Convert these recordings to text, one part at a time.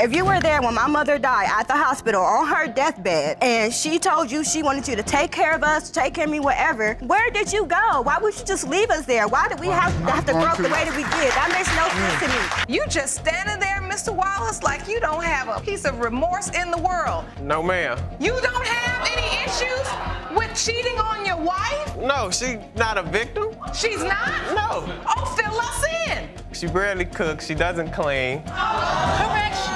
If you were there when my mother died at the hospital on her deathbed, and she told you she wanted you to take care of us, take care of me, whatever, where did you go? Why would you just leave us there? Why did we have to grow up the way that we did? That makes no sense to me. You just standing there, Mr. Wallace, like you don't have a piece of remorse in the world. No, ma'am. You don't have any issues with cheating on your wife? No, she's not a victim. She's not? No. Oh, fill us in. She barely cooks. She doesn't clean. Correction.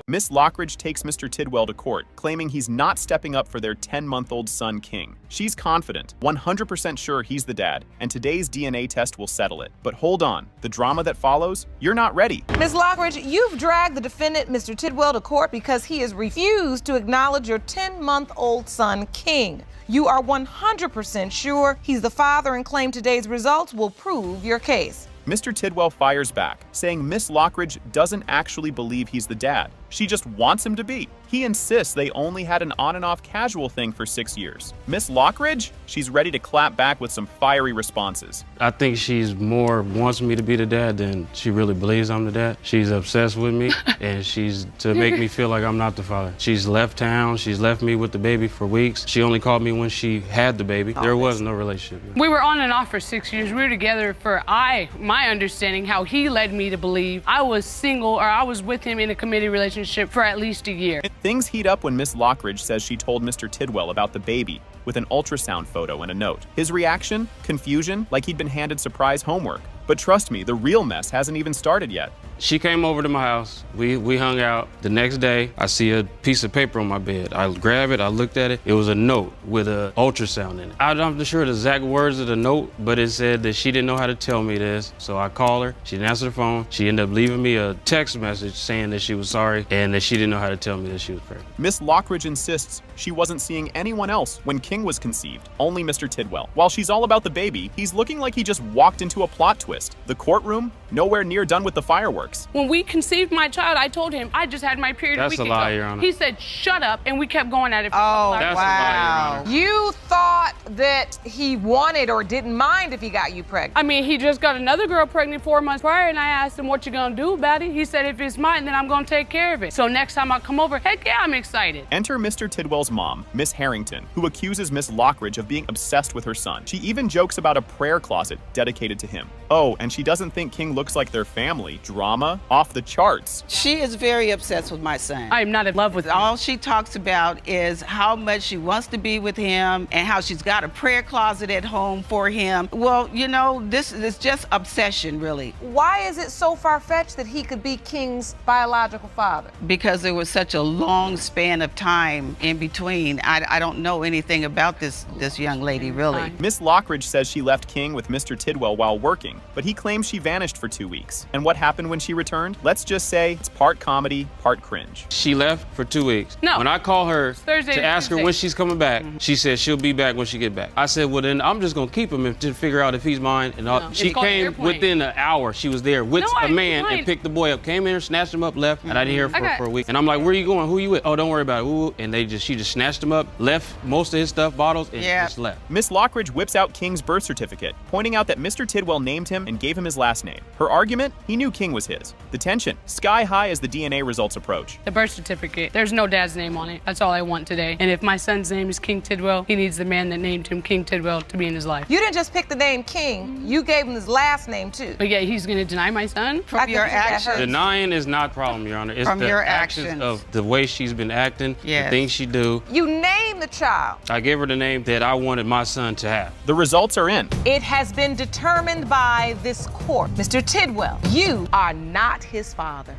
Miss Lockridge takes Mr. Tidwell to court, claiming he's not stepping up for their 10-month-old son, King. She's confident, 100% sure he's the dad, and today's DNA test will settle it. But hold on, the drama that follows, you're not ready. Ms. Lockridge, you've dragged the defendant, Mr. Tidwell, to court because he has refused to acknowledge your 10-month-old son, King. You are 100% sure he's the father and claim today's results will prove your case. Mr. Tidwell fires back, saying Miss Lockridge doesn't actually believe he's the dad. She just wants him to be. He insists they only had an on and off casual thing for 6 years. Miss Lockridge? She's ready to clap back with some fiery responses. I think she's more wants me to be the dad than she really believes I'm the dad. She's obsessed with me, and she's to make me feel like I'm not the father. She's left town. She's left me with the baby for weeks. She only called me when she had the baby. There was no relationship. We were on and off for 6 years. We were together for my understanding, how he led me to believe I was single, or I was with him in a committed relationship for at least a year. Things heat up when Miss Lockridge says she told Mr. Tidwell about the baby with an ultrasound photo and a note. His reaction? Confusion, like he'd been handed surprise homework. But trust me, the real mess hasn't even started yet. She came over to my house. We hung out. The next day, I see a piece of paper on my bed. I grab it, I looked at it. It was a note with an ultrasound in it. I'm not sure the exact words of the note, but it said that she didn't know how to tell me this. So I called her. She didn't answer the phone. She ended up leaving me a text message saying that she was sorry and that she didn't know how to tell me that she was pregnant. Miss Lockridge insists she wasn't seeing anyone else when King was conceived, only Mr. Tidwell. While she's all about the baby, he's looking like he just walked into a plot twist. The courtroom, nowhere near done with the fireworks. When we conceived my child, I told him I just had my period a That's week a ago. lie, Your Honor. He said, shut up, and we kept going at it for Oh, That's a wow. lie, Your Honor. You thought that he wanted or didn't mind if he got you pregnant. I mean, he just got another girl pregnant 4 months prior, and I asked him, what you gonna do about it? He said, if it's mine, then I'm gonna take care of it. So next time I come over, heck yeah, I'm excited. Enter Mr. Tidwell's mom, Miss Harrington, who accuses Miss Lockridge of being obsessed with her son. She even jokes about a prayer closet dedicated to him. Oh, and she doesn't think King looks like their family. Drama? Off the charts. She is very obsessed with my son. I am not in love with him. All she talks about is how much she wants to be with him and how she's got a prayer closet at home for him. Well, you know, this is just obsession, really. Why is it so far-fetched that he could be King's biological father? Because there was such a long span of time in between. I don't know anything about this young lady, really. Miss Lockridge says she left King with Mr. Tidwell while working, but he claims she vanished for 2 weeks. And what happened when she returned? Let's just say it's part comedy, part cringe. She left for 2 weeks. No. When I call her Thursday to to ask her Tuesday. when she's coming back, she said she'll be back when she get back. I said, well, then I'm just going to keep him to figure out if he's mine. And all. No. She It's called came airplane. within an hour. She was there with No, I a man explained. and picked the boy up. Came in here, snatched him up, left, and I didn't hear her Okay. for a week. And I'm like, where are you going? Who you with? Oh, don't worry about it. Ooh. And she just snatched him up, left most of his stuff, bottles, and just left. Miss Lockridge whips out King's birth certificate, pointing out that Mr. Tidwell named him and gave him his last name. Her argument? He knew King was his. The tension, sky high as the DNA results approach. The birth certificate, there's no dad's name on it. That's all I want today. And if my son's name is King Tidwell, he needs the man that named him King Tidwell to be in his life. You didn't just pick the name King, you gave him his last name too. But yeah, he's gonna deny my son? From your actions. Denying is not a problem, Your Honor. It's From the your actions actions. of the way she's been acting, the things she do. You named the child. I gave her the name that I wanted my son to have. The results are in. It has been determined by this court. Mr. Tidwell, you are not his father.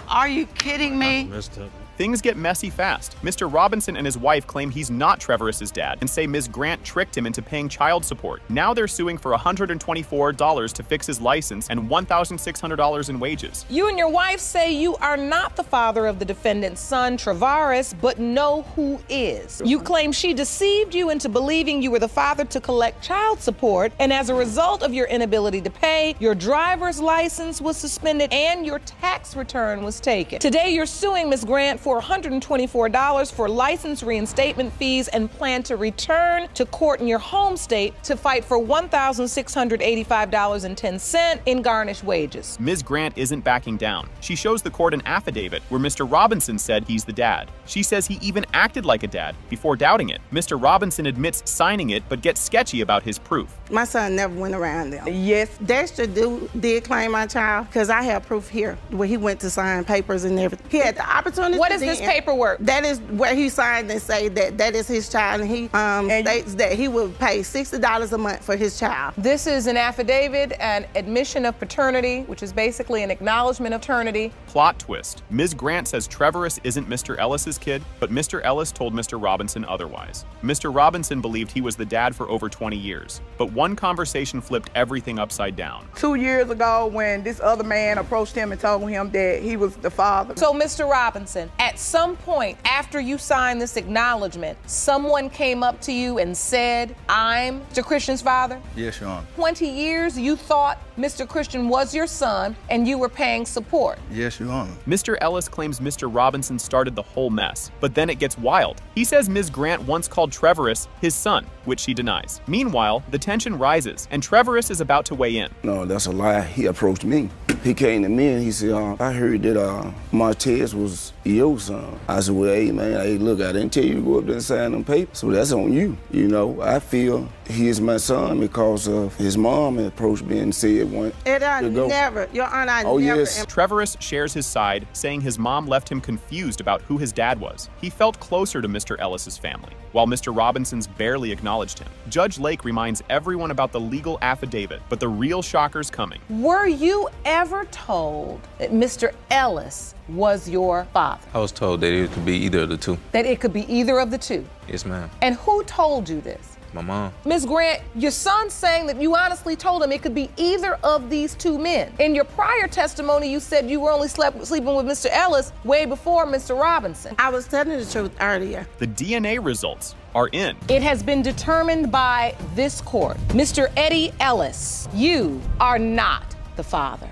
Are you kidding me? Messed up. Things get messy fast. Mr. Robinson and his wife claim he's not Trevorris's dad and say Ms. Grant tricked him into paying child support. Now they're suing for $124 to fix his license and $1,600 in wages. You and your wife say you are not the father of the defendant's son, Trevorris, but know who is. You claim she deceived you into believing you were the father to collect child support, and as a result of your inability to pay, your driver's license was suspended and your tax return was taken. Today, you're suing Ms. Grant for for $124 for license reinstatement fees and plan to return to court in your home state to fight for $1,685.10 in garnished wages. Ms. Grant isn't backing down. She shows the court an affidavit where Mr. Robinson said he's the dad. She says he even acted like a dad before doubting it. Mr. Robinson admits signing it, but gets sketchy about his proof. My son never went around them. Yes, Dexter did claim my child because I have proof here where he went to sign papers and everything. He had the opportunity. What is this paperwork? That is where he signed and say that is his child, and he states that he will pay $60 a month for his child. This is an affidavit, an admission of paternity, which is basically an acknowledgement of paternity. Plot twist. Ms. Grant says Trevorus isn't Mr. Ellis's kid, but Mr. Ellis told Mr. Robinson otherwise. Mr. Robinson believed he was the dad for over 20 years, but one conversation flipped everything upside down. 2 years ago, when this other man approached him and told him that he was the father. So, Mr. Robinson, at some point after you signed this acknowledgement, someone came up to you and said, I'm Mr. Christian's father? Yes, Your Honor. 20 years you thought Mr. Christian was your son and you were paying support. Yes, Your Honor. Mr. Ellis claims Mr. Robinson started the whole mess, but then it gets wild. He says Ms. Grant once called Trevorus his son, which she denies. Meanwhile, the tension rises, and Trevorus is about to weigh in. No, that's a lie. He approached me. He came to me and he said, I heard that Martez was your son. I said, well, hey, man, hey, look, I didn't tell you to go up there and sign them papers, so that's on you. You know, I feel he is my son because of his mom approached me and said one. And I never, Your Honor, I never. Yes. Trevorus shares his side, saying his mom left him confused about who his dad was. He felt closer to Mr. Ellis's family, while Mr. Robinson's barely acknowledged him. Judge Lake reminds everyone about the legal affidavit, but the real shocker's coming. Were you ever told that Mr. Ellis was your father? I was told that it could be either of the two. That it could be either of the two? Yes, ma'am. And who told you this? My mom. Ms. Grant, your son's saying that you honestly told him it could be either of these two men. In your prior testimony, you said you were only sleeping with Mr. Ellis way before Mr. Robinson. I was telling the truth earlier. The DNA results are in. It has been determined by this court. Mr. Eddie Ellis, you are not the father.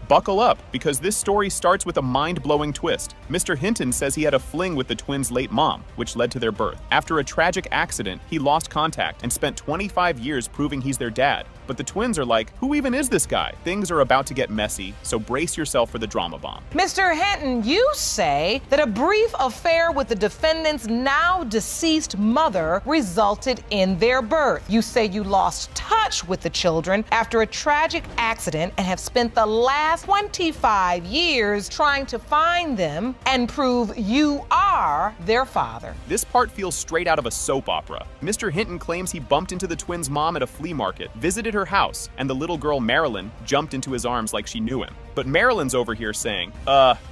Buckle up, because this story starts with a mind-blowing twist. Mr. Hinton says he had a fling with the twins' late mom, which led to their birth. After a tragic accident, he lost contact and spent 25 years proving he's their dad. But the twins are like, who even is this guy? Things are about to get messy, so brace yourself for the drama bomb. Mr. Hinton, you say that a brief affair with the defendant's now deceased mother resulted in their birth. You say you lost touch with the children after a tragic accident and have spent the last 25 years trying to find them and prove you are their father. This part feels straight out of a soap opera. Mr. Hinton claims he bumped into the twins' mom at a flea market, visited her house, and the little girl Marilyn jumped into his arms like she knew him. But Marilyn's over here saying,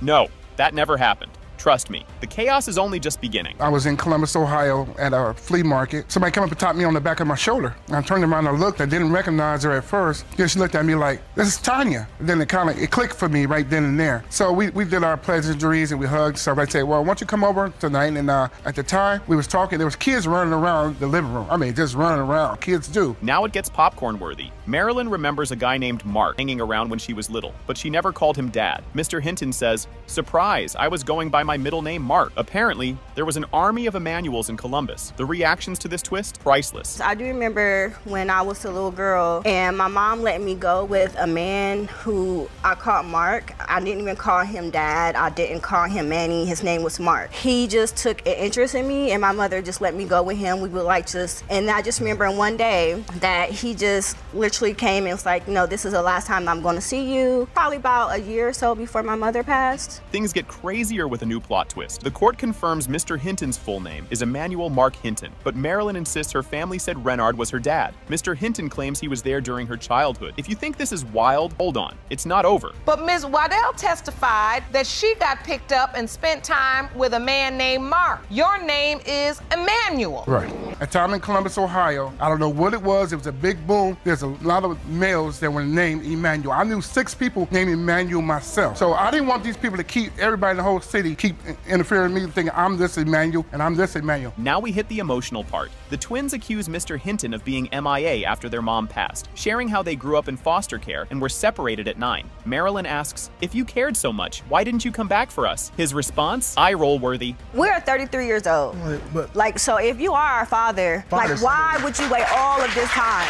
no, that never happened. Trust me, the chaos is only just beginning. I was in Columbus, Ohio at a flea market. Somebody came up and tapped me on the back of my shoulder. I turned around and looked. I didn't recognize her at first. Then she looked at me like, this is Tanya. And then it clicked for me right then and there. So we did our pleasantries and we hugged. So I said, well, why don't you come over tonight? And at the time we was talking, there was kids running around the living room. I mean, just running around. Kids do. Now it gets popcorn worthy. Marilyn remembers a guy named Mark hanging around when she was little, but she never called him dad. Mr. Hinton says, surprise, I was going by my middle name Mark. Apparently, there was an army of Emmanuels in Columbus. The reactions to this twist, priceless. I do remember when I was a little girl and my mom let me go with a man who I called Mark. I didn't even call him dad. I didn't call him Manny. His name was Mark. He just took an interest in me and my mother just let me go with him. We would and I just remember one day that he just literally came and was like, no, this is the last time I'm going to see you. Probably about a year or so before my mother passed. Things get crazier with a new plot twist. The court confirms Mr. Hinton's full name is Emmanuel Mark Hinton, but Marilyn insists her family said Renard was her dad. Mr. Hinton claims he was there during her childhood. If you think this is wild, hold on. It's not over. But Ms. Waddell testified that she got picked up and spent time with a man named Mark. Your name is Emmanuel. Right. a time in Columbus, Ohio. I don't know what it was. It was a big boom. There's a lot of males that were named Emmanuel. I knew 6 people named Emmanuel myself. So I didn't want these people to keep, everybody in the whole city, keep interfering with me thinking I'm this Emmanuel and I'm this Emmanuel. Now we hit the emotional part. The twins accuse Mr. Hinton of being MIA after their mom passed, sharing how they grew up in foster care and were separated at 9. Marilyn asks, if you cared so much, why didn't you come back for us? His response, eye-roll worthy. We're 33 years old. Like, so if you are our father, like, why would you wait all of this time?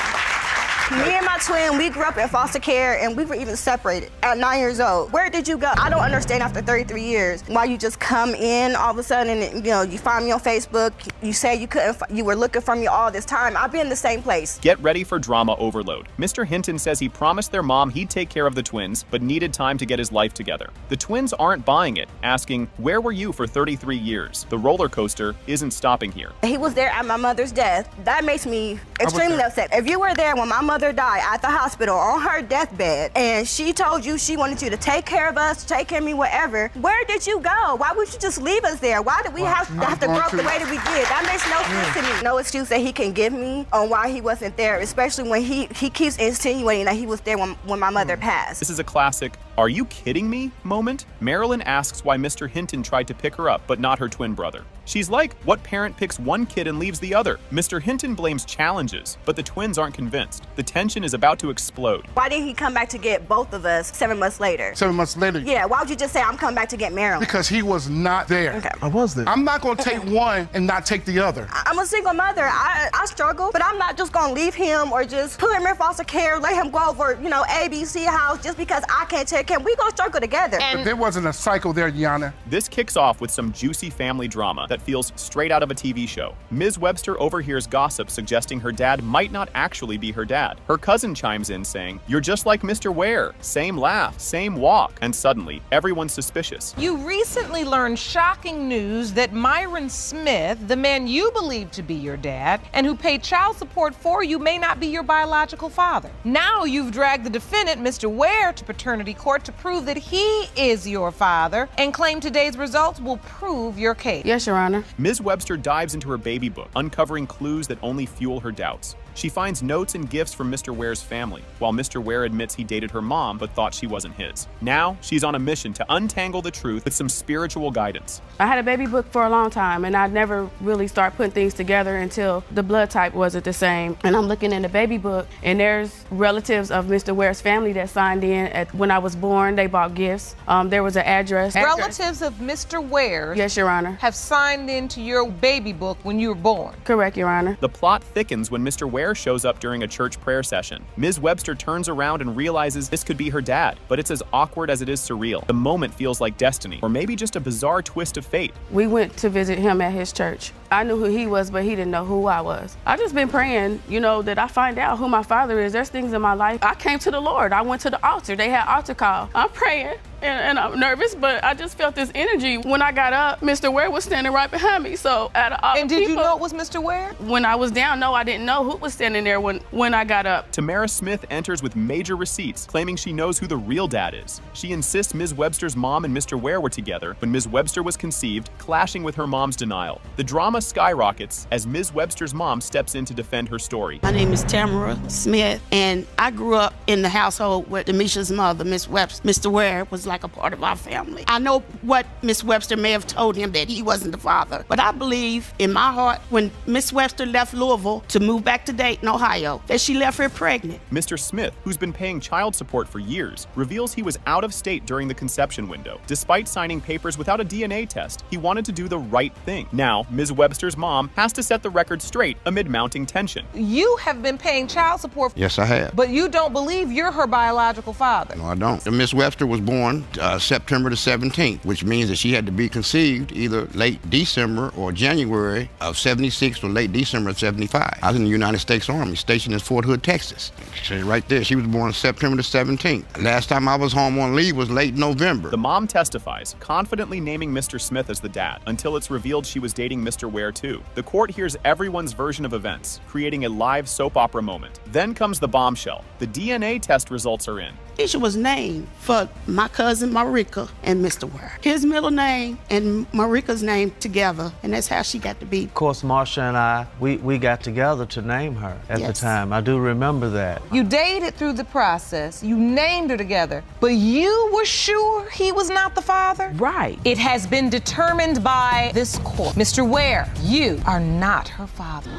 Me and my twin, we grew up in foster care and we were even separated at 9 years old. Where did you go? I don't understand after 33 years why you just come in all of a sudden and, you know, you find me on Facebook, you say you were looking for me all this time. I've been in the same place. Get ready for drama overload. Mr. Hinton says he promised their mom he'd take care of the twins, but needed time to get his life together. The twins aren't buying it, asking, where were you for 33 years? The roller coaster isn't stopping here. He was there at my mother's death. That makes me extremely upset. If you were there when my mother died at the hospital on her deathbed and she told you she wanted you to take care of us, take care of me, whatever, where did you go? Why would you just leave us there? Why did we have to grow up the way that we did? That makes no sense to me. No excuse that he can give me on why he wasn't there, especially when he keeps insinuating that he was there when my mother passed. This is a classic, are you kidding me moment? Marilyn asks why Mr. Hinton tried to pick her up, but not her twin brother. She's like, what parent picks one kid and leaves the other? Mr. Hinton blames challenges, but the twins aren't convinced. The tension is about to explode. Why didn't he come back to get both of us 7 months later? 7 months later? Yeah, why would you just say, I'm coming back to get Marilyn? Because he was not there. Okay. I was there. I'm not gonna take one and not take the other. I'm a single mother. I struggle, but I'm not just gonna leave him or just put him in foster care, let him go over, you know, ABC house just because I can't take him. We gonna struggle together. But there wasn't a cycle there, Yana. This kicks off with some juicy family drama that feels straight out of a TV show. Ms. Webster overhears gossip suggesting her dad might not actually be her dad. Her cousin chimes in saying, you're just like Mr. Ware. Same laugh, same walk. And suddenly, everyone's suspicious. You recently learned shocking news that Myron Smith, the man you believe to be your dad, and who paid child support for you, may not be your biological father. Now you've dragged the defendant, Mr. Ware, to paternity court to prove that he is your father and claim today's results will prove your case. Yes, Your Honor. Ms. Webster dives into her baby book, uncovering clues that only fuel her doubts. She finds notes and gifts from Mr. Ware's family, while Mr. Ware admits he dated her mom but thought she wasn't his. Now, she's on a mission to untangle the truth with some spiritual guidance. I had a baby book for a long time, and I never really started putting things together until the blood type wasn't the same. And I'm looking in the baby book, and there's relatives of Mr. Ware's family that signed in when I was born. They bought gifts. There was an address. Relatives of Mr. Ware, yes, Your Honor, have signed into your baby book when you were born. Correct, Your Honor. The plot thickens when Mr. Ware shows up during a church prayer session. Ms. Webster turns around and realizes this could be her dad, but it's as awkward as it is surreal. The moment feels like destiny, or maybe just a bizarre twist of fate. We went to visit him at his church. I knew who he was, but he didn't know who I was. I just been praying, you know, that I find out who my father is. There's things in my life. I came to the Lord. I went to the altar. They had altar call. I'm praying. And I'm nervous, but I just felt this energy. When I got up, Mr. Ware was standing right behind me. So out of all And did you know it was Mr. Ware? When I was down, no, I didn't know who was standing there when I got up. Tamara Smith enters with major receipts, claiming she knows who the real dad is. She insists Ms. Webster's mom and Mr. Ware were together when Ms. Webster was conceived, clashing with her mom's denial. The drama skyrockets as Ms. Webster's mom steps in to defend her story. My name is Tamara Smith, and I grew up in the household with Demisha's mother, Miss Webster. Mr. Ware was like a part of our family. I know what Miss Webster may have told him, that he wasn't the father, but I believe in my heart when Miss Webster left Louisville to move back to Dayton, Ohio, that she left her pregnant. Mr. Smith, who's been paying child support for years, reveals he was out of state during the conception window. Despite signing papers without a DNA test, he wanted to do the right thing. Now, Ms. Webster's mom has to set the record straight amid mounting tension. You have been paying child support. Yes, I have. But you don't believe you're her biological father. No, I don't. Miss Webster was born September the 17th, which means that she had to be conceived either late December or January of 76 or late December of 75. I was in the United States Army, stationed in Fort Hood, Texas. Right there, she was born September the 17th. Last time I was home on leave was late November. The mom testifies, confidently naming Mr. Smith as the dad, until it's revealed she was dating Mr. Ware aware too. The court hears everyone's version of events, creating a live soap opera moment. Then comes the bombshell. The DNA test results are in. Tisha was named for my cousin Marika and Mr. Ware. His middle name and Marika's name together, and that's how she got to be. Of course, Marsha and I, we got together to name her at the time. I do remember that. You dated through the process, you named her together, but you were sure he was not the father? Right. It has been determined by this court. Mr. Ware, you are not her father.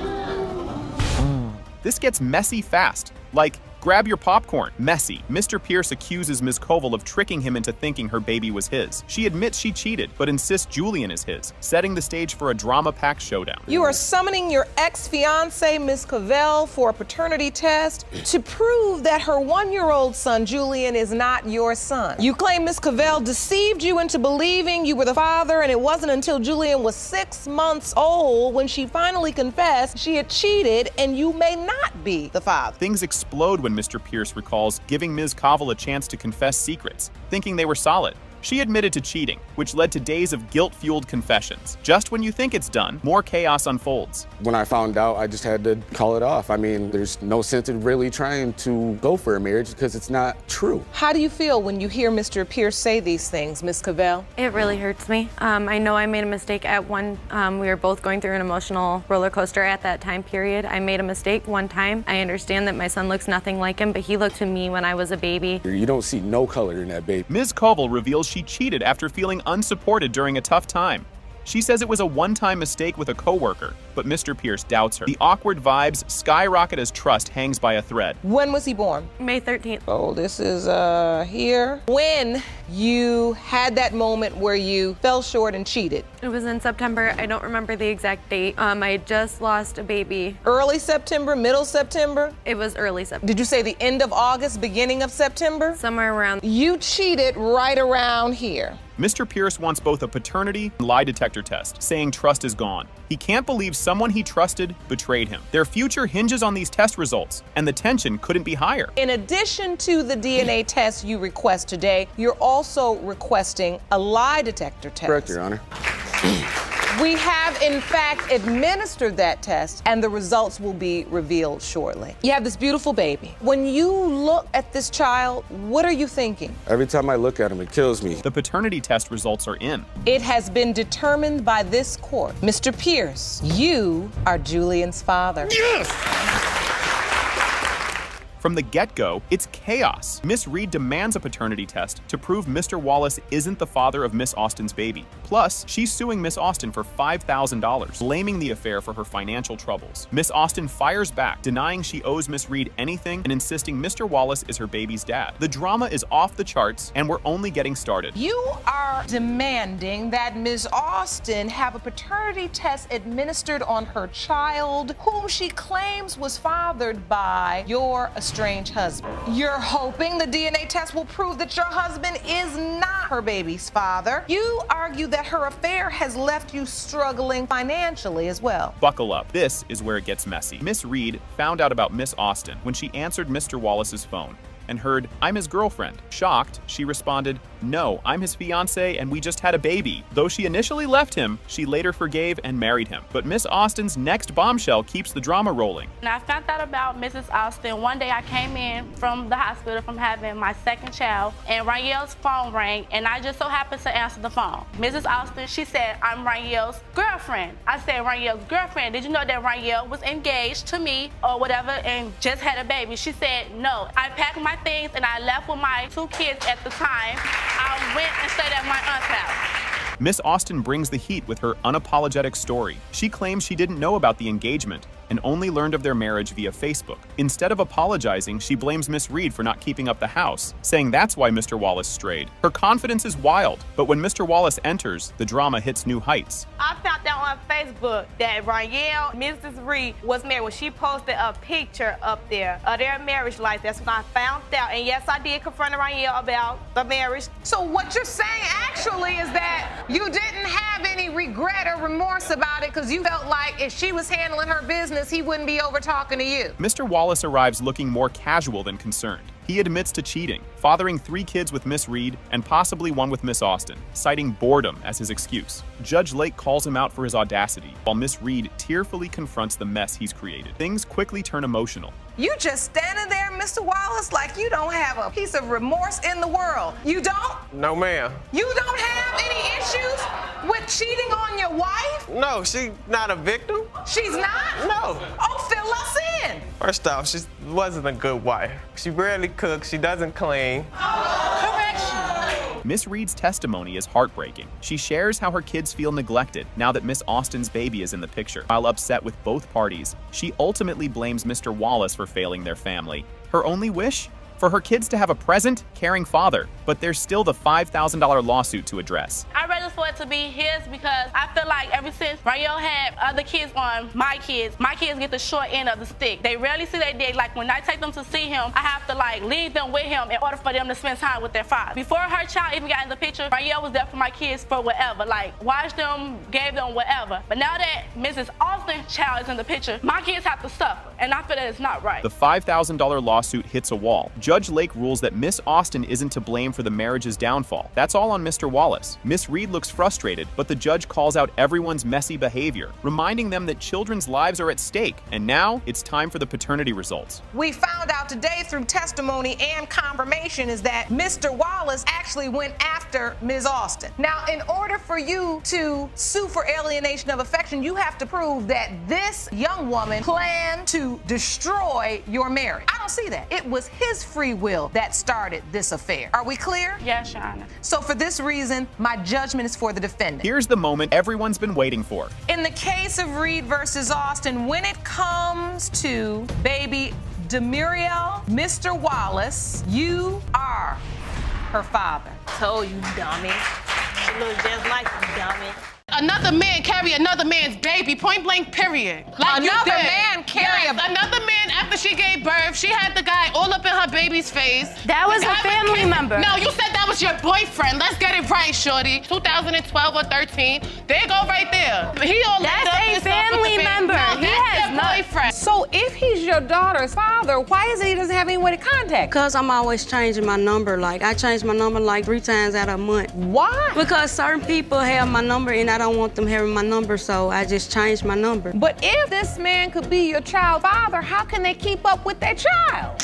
This gets messy fast. Like, grab your popcorn. Messy. Mr. Pierce accuses Ms. Koval of tricking him into thinking her baby was his. She admits she cheated, but insists Julian is his, setting the stage for a drama-packed showdown. You are summoning your ex-fiancée, Ms. Cavell, for a paternity test to prove that her one-year-old son, Julian, is not your son. You claim Ms. Cavell deceived you into believing you were the father, and it wasn't until Julian was 6 months old when she finally confessed she had cheated and you may not be the father. Things explode when Mr. Pierce recalls giving Ms. Koval a chance to confess secrets, thinking they were solid. She admitted to cheating, which led to days of guilt-fueled confessions. Just when you think it's done, more chaos unfolds. When I found out, I just had to call it off. I mean, there's no sense in really trying to go for a marriage because it's not true. How do you feel when you hear Mr. Pierce say these things, Ms. Cavell? It really hurts me. I know I made a mistake at one. We were both going through an emotional roller coaster at that time period. I made a mistake one time. I understand that my son looks nothing like him, but he looked to me when I was a baby. You don't see no color in that baby. Ms. Koval reveals she cheated after feeling unsupported during a tough time. She says it was a one-time mistake with a coworker, but Mr. Pierce doubts her. The awkward vibes skyrocket as trust hangs by a thread. When was he born? May 13th. Oh, this is here. When you had that moment where you fell short and cheated? It was in September. I don't remember the exact date. I had just lost a baby. Early September, middle September? It was early September. Did you say the end of August, beginning of September? Somewhere around. You cheated right around here. Mr. Pierce wants both a paternity and lie detector test, saying trust is gone. He can't believe someone he trusted betrayed him. Their future hinges on these test results, and the tension couldn't be higher. In addition to the DNA test you request today, you're also requesting a lie detector test. Correct, Your Honor. We have, in fact, administered that test, and the results will be revealed shortly. You have this beautiful baby. When you look at this child, what are you thinking? Every time I look at him, it kills me. The paternity test results are in. It has been determined by this court. Mr. Pierce, you are Julian's father. Yes! From the get-go, it's chaos. Miss Reed demands a paternity test to prove Mr. Wallace isn't the father of Miss Austin's baby. Plus, she's suing Miss Austin for $5,000, blaming the affair for her financial troubles. Miss Austin fires back, denying she owes Miss Reed anything and insisting Mr. Wallace is her baby's dad. The drama is off the charts, and we're only getting started. You are demanding that Miss Austin have a paternity test administered on her child, whom she claims was fathered by your estranged husband. You're hoping the DNA test will prove that your husband is not her baby's father. You argue that her affair has left you struggling financially as well. Buckle up. This is where it gets messy. Miss Reed found out about Miss Austin when she answered Mr. Wallace's phone and heard, "I'm his girlfriend." Shocked, she responded, "No, I'm his fiancée and we just had a baby." Though she initially left him, she later forgave and married him. But Miss Austin's next bombshell keeps the drama rolling. And I found out about Mrs. Austin. One day I came in from the hospital from having my second child, and Ranielle's phone rang, and I just so happened to answer the phone. Mrs. Austin, she said, "I'm Ranielle's girlfriend." I said, "Ranielle's girlfriend, did you know that Ranielle was engaged to me or whatever and just had a baby?" She said, "No." I packed my things and I left with my 2 kids at the time. I went and stayed at my aunt's house. Miss Austin brings the heat with her unapologetic story. She claims she didn't know about the engagement and only learned of their marriage via Facebook. Instead of apologizing, she blames Miss Reed for not keeping up the house, saying that's why Mr. Wallace strayed. Her confidence is wild, but when Mr. Wallace enters, the drama hits new heights. I found out on Facebook that Ranielle, Mrs. Reed, was married when she posted a picture up there of their marriage life. That's when I found out. And yes, I did confront Ranielle about the marriage. So what you're saying actually is that you didn't have any regret or remorse about it because you felt like if she was handling her business, he wouldn't be over talking to you. Mr. Wallace arrives looking more casual than concerned. He admits to cheating, fathering 3 kids with Miss Reed and possibly one with Miss Austin, citing boredom as his excuse. Judge Lake calls him out for his audacity, while Miss Reed tearfully confronts the mess he's created. Things quickly turn emotional. You just standing there, Mr. Wallace, like you don't have a piece of remorse in the world. You don't? No, ma'am. You don't have any issues with cheating on your wife? No, she's not a victim. She's not? No. Oh, fill us in. First off, she wasn't a good wife. She barely cooks, she doesn't clean. Correction. Miss Reed's testimony is heartbreaking. She shares how her kids feel neglected now that Miss Austin's baby is in the picture. While upset with both parties, she ultimately blames Mr. Wallace for failing their family. Her only wish? For her kids to have a present, caring father. But there's still the $5,000 lawsuit to address. I rather for it to be his because I feel like ever since Rayo had other kids on my kids get the short end of the stick. They rarely see their dad. Like when I take them to see him, I have to like leave them with him in order for them to spend time with their father. Before her child even got in the picture, Rayo was there for my kids for whatever. Like watched them, gave them whatever. But now that Mrs. Austin's child is in the picture, my kids have to suffer. And I feel that it's not right. The $5,000 lawsuit hits a wall. Judge Lake rules that Miss Austin isn't to blame for the marriage's downfall. That's all on Mr. Wallace. Miss Reed looks frustrated, but the judge calls out everyone's messy behavior, reminding them that children's lives are at stake. And now it's time for the paternity results. We found out today through testimony and confirmation is that Mr. Wallace actually went after Ms. Austin. Now, in order for you to sue for alienation of affection, you have to prove that this young woman planned to destroy your marriage. I don't see that. It was his free will that started this affair. Are we clear? Yes, Your Honor. So for this reason, my judgment is for the defendant. Here's the moment everyone's been waiting for. In the case of Reed versus Austin, when it comes to baby Demuriel, Mr. Wallace, you are her father. Told you, dummy. She looks just like you, dummy. Another man carry another man's baby, point blank, period. Like Another man carry another man after she gave birth, she had the guy all up in her baby's face. That was a family member. No, you said that was your boyfriend. Let's get it right, shorty. 2012 or 13. There you go right there. He all That's lit up a and stuff with family the baby. member. No, He that's has your not- boyfriend. So if he's your daughter's father, why is it he doesn't have anyone to contact? Because I'm always changing my number. Like, I change my number like 3 times out of a month. Why? Because certain people have my number and I don't want them having my number, so I just changed my number. But if this man could be your child's father, how can they keep up with their child?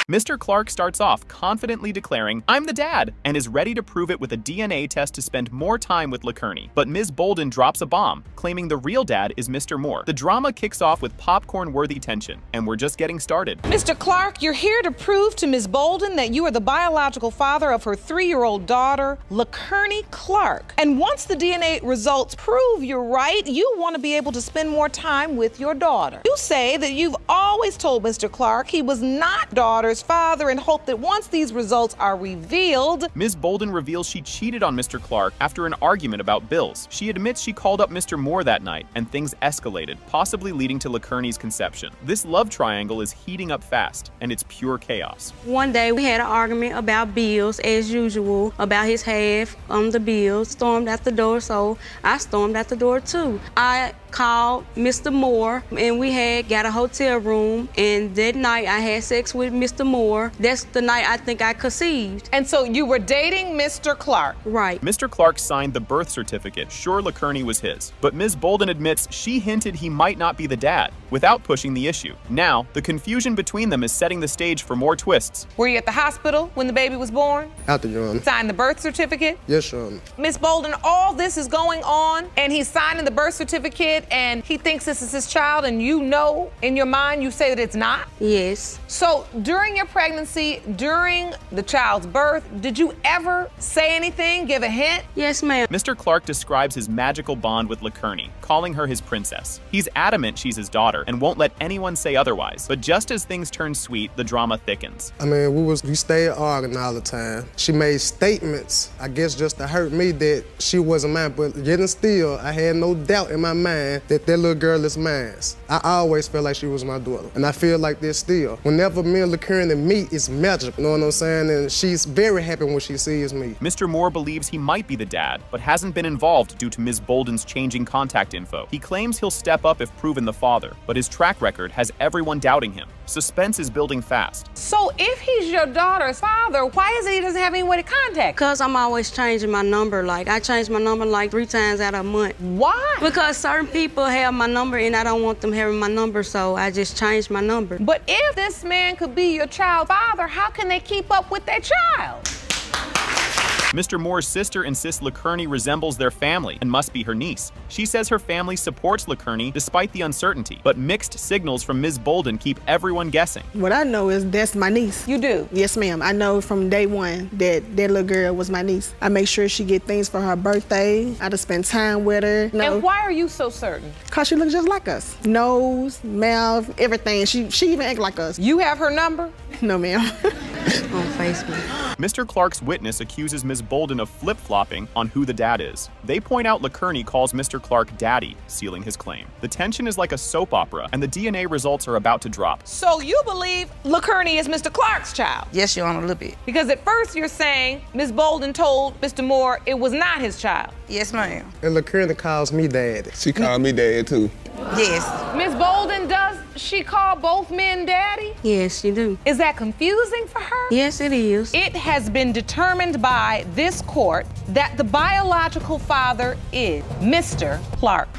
Mr. Clark starts off confidently declaring, "I'm the dad," and is ready to prove it with a DNA test to spend more time with LaKearney. But Ms. Bolden drops a bomb, claiming the real dad is Mr. Moore. The drama kicks off with popcorn-worthy tension, and we're just getting started. Mr. Clark, you're here to prove to Ms. Bolden that you are the biological father of her 3-year-old daughter, LaKearney Clark. And once the DNA results prove you're right, you want to be able to spend more time with your daughter. You say that you've always told Mr. Clark he was not daughter's father and hope that once these results are revealed... Ms. Bolden reveals she cheated on Mr. Clark after an argument about bills. She admits she called up Mr. Moore that night, and things escalated, possibly leading to LaKearney's conception. This love triangle is heating up fast, and it's pure chaos. One day we had an argument about bills, as usual, about his half on the bills. Stormed out the door, so I stormed out the door too. I called Mr. Moore, and we had got a hotel room, and that night I had sex with Mr. Moore. That's the night I think I conceived. And so you were dating Mr. Clark? Right. Mr. Clark signed the birth certificate, sure LaKearney was his. But Ms. Bolden admits she hinted he might not be the dad, without pushing the issue. Now, the confusion between them is setting the stage for more twists. Were you at the hospital when the baby was born? Out the Your Signed the birth certificate? Yes, Your Honor. Ms. Bolden, all this is going on, and he's signing the birth certificate, and he thinks this is his child, and you know in your mind you say that it's not? Yes. So during your pregnancy, during the child's birth, did you ever say anything, give a hint? Yes, ma'am. Mr. Clark describes his magical bond with LaKearney, calling her his princess. He's adamant she's his daughter and won't let anyone say otherwise. But just as things turn sweet, the drama thickens. I mean, we stayed arguing all the time. She made statements, I guess just to hurt me, that she wasn't mine, but yet and still, I had no doubt in my mind saying? That little girl is mine. I always felt like she was my daughter. And I feel like this still. Whenever me and LaKerna meet, it's magic. You know what I'm saying? And she's very happy when she sees me. Mr. Moore believes he might be the dad, but hasn't been involved due to Ms. Bolden's changing contact info. He claims he'll step up if proven the father, but his track record has everyone doubting him. Suspense is building fast. So if he's your daughter's father, why is it he doesn't have any way to contact? Because I'm always changing my number. Like, I change my number like 3 times out of a month. Why? Because certain people have my number and I don't want them having my number, so I just changed my number. But if this man could be your child's father, how can they keep up with their child? Mr. Moore's sister insists LaKerna resembles their family and must be her niece. She says her family supports LaKerna despite the uncertainty, but mixed signals from Ms. Bolden keep everyone guessing. What I know is that's my niece. You do? Yes, ma'am. I know from day one that little girl was my niece. I make sure she get things for her birthday. I just spend time with her. And why are you so certain? Because she looks just like us. Nose, mouth, everything. She even act like us. You have her number? No, ma'am. On Facebook. Mr. Clark's witness accuses Ms. Bolden of flip-flopping on who the dad is. They point out LaKerna calls Mr. Clark daddy, sealing his claim. The tension is like a soap opera, and the DNA results are about to drop. So you believe LaKerna is Mr. Clark's child? Yes, Your Honor, a little bit. Because at first you're saying Ms. Bolden told Mr. Moore it was not his child. Yes, ma'am. And LaKerna calls me daddy. She called me dad too. Yes. Ms. Bolden, does she call both men daddy? Yes, she do. Is that confusing for her? Yes, it is. It has been determined by this court that the biological father is Mr. Clark.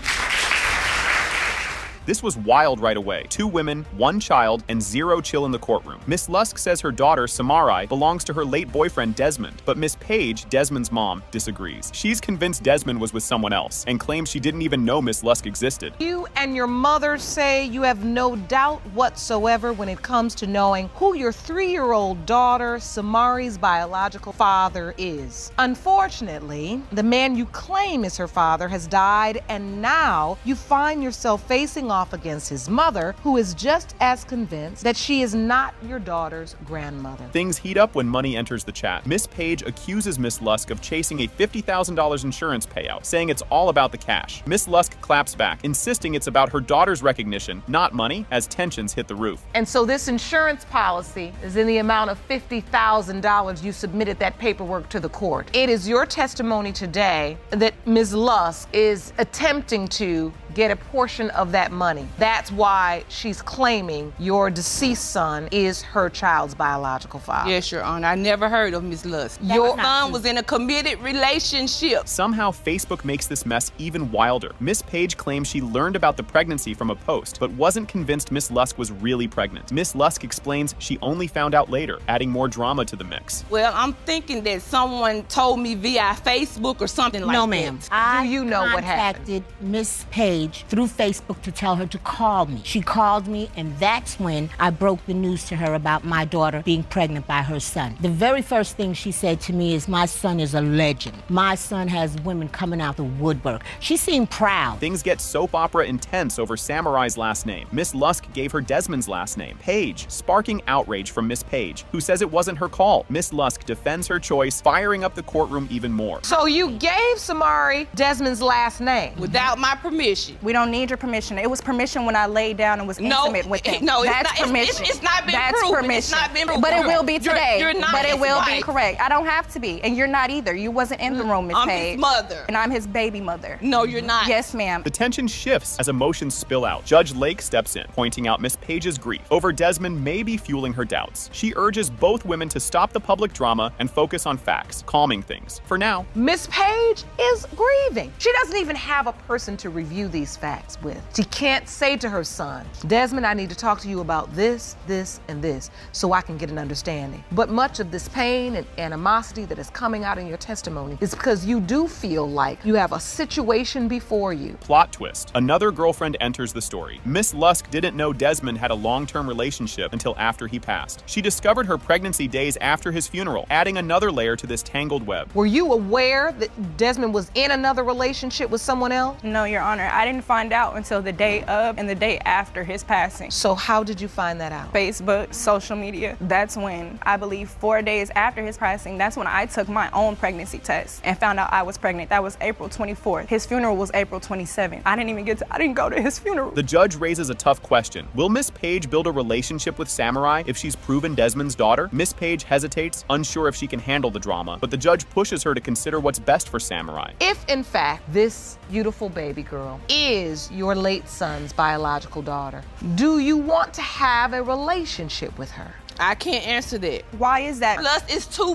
This was wild right away. 2 women, 1 child, and 0 chill in the courtroom. Miss Lusk says her daughter, Samarai, belongs to her late boyfriend, Desmond, but Miss Page, Desmond's mom, disagrees. She's convinced Desmond was with someone else and claims she didn't even know Miss Lusk existed. You and your mother say you have no doubt whatsoever when it comes to knowing who your 3-year-old daughter, Samari's biological father is. Unfortunately, the man you claim is her father has died, and now you find yourself facing off against his mother, who is just as convinced that she is not your daughter's grandmother. Things heat up when money enters the chat. Miss Page accuses Miss Lusk of chasing a $50,000 insurance payout, saying it's all about the cash. Miss Lusk claps back, insisting it's about her daughter's recognition, not money, as tensions hit the roof. And so this insurance policy is in the amount of $50,000 you submitted that paperwork to the court. It is your testimony today that Ms. Lusk is attempting to get a portion of that money. That's why she's claiming your deceased son is her child's biological father. Yes, Your Honor. I never heard of Ms. Lusk. Your son was in a committed relationship. Somehow, Facebook makes this mess even wilder. Miss Page claims she learned about the pregnancy from a post, but wasn't convinced Miss Lusk was really pregnant. Miss Lusk explains she only found out later, adding more drama to the mix. Well, I'm thinking that someone told me via Facebook or something like that. No, ma'am. Do you know what happened? I contacted Miss Page through Facebook to tell her to call me. She called me, and that's when I broke the news to her about my daughter being pregnant by her son. The very first thing she said to me is, my son is a legend. My son has women coming out the woodwork. She seemed proud. Things get soap opera intense over Samurai's last name. Miss Lusk gave her Desmond's last name, Page, sparking outrage from Miss Page, who says it wasn't her call. Miss Lusk defends her choice, firing up the courtroom even more. So you gave Samari Desmond's last name? Without my permission. We don't need your permission. It was permission when I laid down and was intimate with him. No, that's it's not, permission. it's not been that's proven. permission. It's not been proven. But it will be today. You're not but it his will wife. be correct. I don't have to be, and you're not either. You wasn't in the room, Miss I'm Page. his mother. And I'm his baby mother. No, you're not. Yes, ma'am. The tension shifts as emotions spill out. Judge Lake steps in, pointing out Miss Page's grief over Desmond may be fueling her doubts. She urges both women to stop the public drama and focus on facts, calming things. For now, Miss Page is grieving. She doesn't even have a person to review these facts with. She can't say to her son, Desmond, I need to talk to you about this, this, and this, so I can get an understanding. But much of this pain and animosity that is coming out in your testimony is because you do feel like you have a situation before you. plot twist. Another girlfriend enters the story. Miss Lusk didn't know Desmond had a long-term relationship until after he passed. She discovered her pregnancy days after his funeral, adding another layer to this tangled web. Were you aware that Desmond was in another relationship with someone else? No, Your Honor. I didn't find out until the day of and the day after his passing. So how did you find that out? Facebook, social media. That's when, I believe 4 days after his passing, that's when I took my own pregnancy test and found out I was pregnant. That was April 24th. His funeral was April 27th. I didn't go to his funeral. The judge raises a tough question. Will Miss Page build a relationship with Samurai if she's proven Desmond's daughter? Miss Page hesitates, unsure if she can handle the drama, but the judge pushes her to consider what's best for Samurai. If, in fact, this beautiful baby girl is your late son's biological daughter, do you want to have a relationship with her? I can't answer that. Why is that? Plus, it's too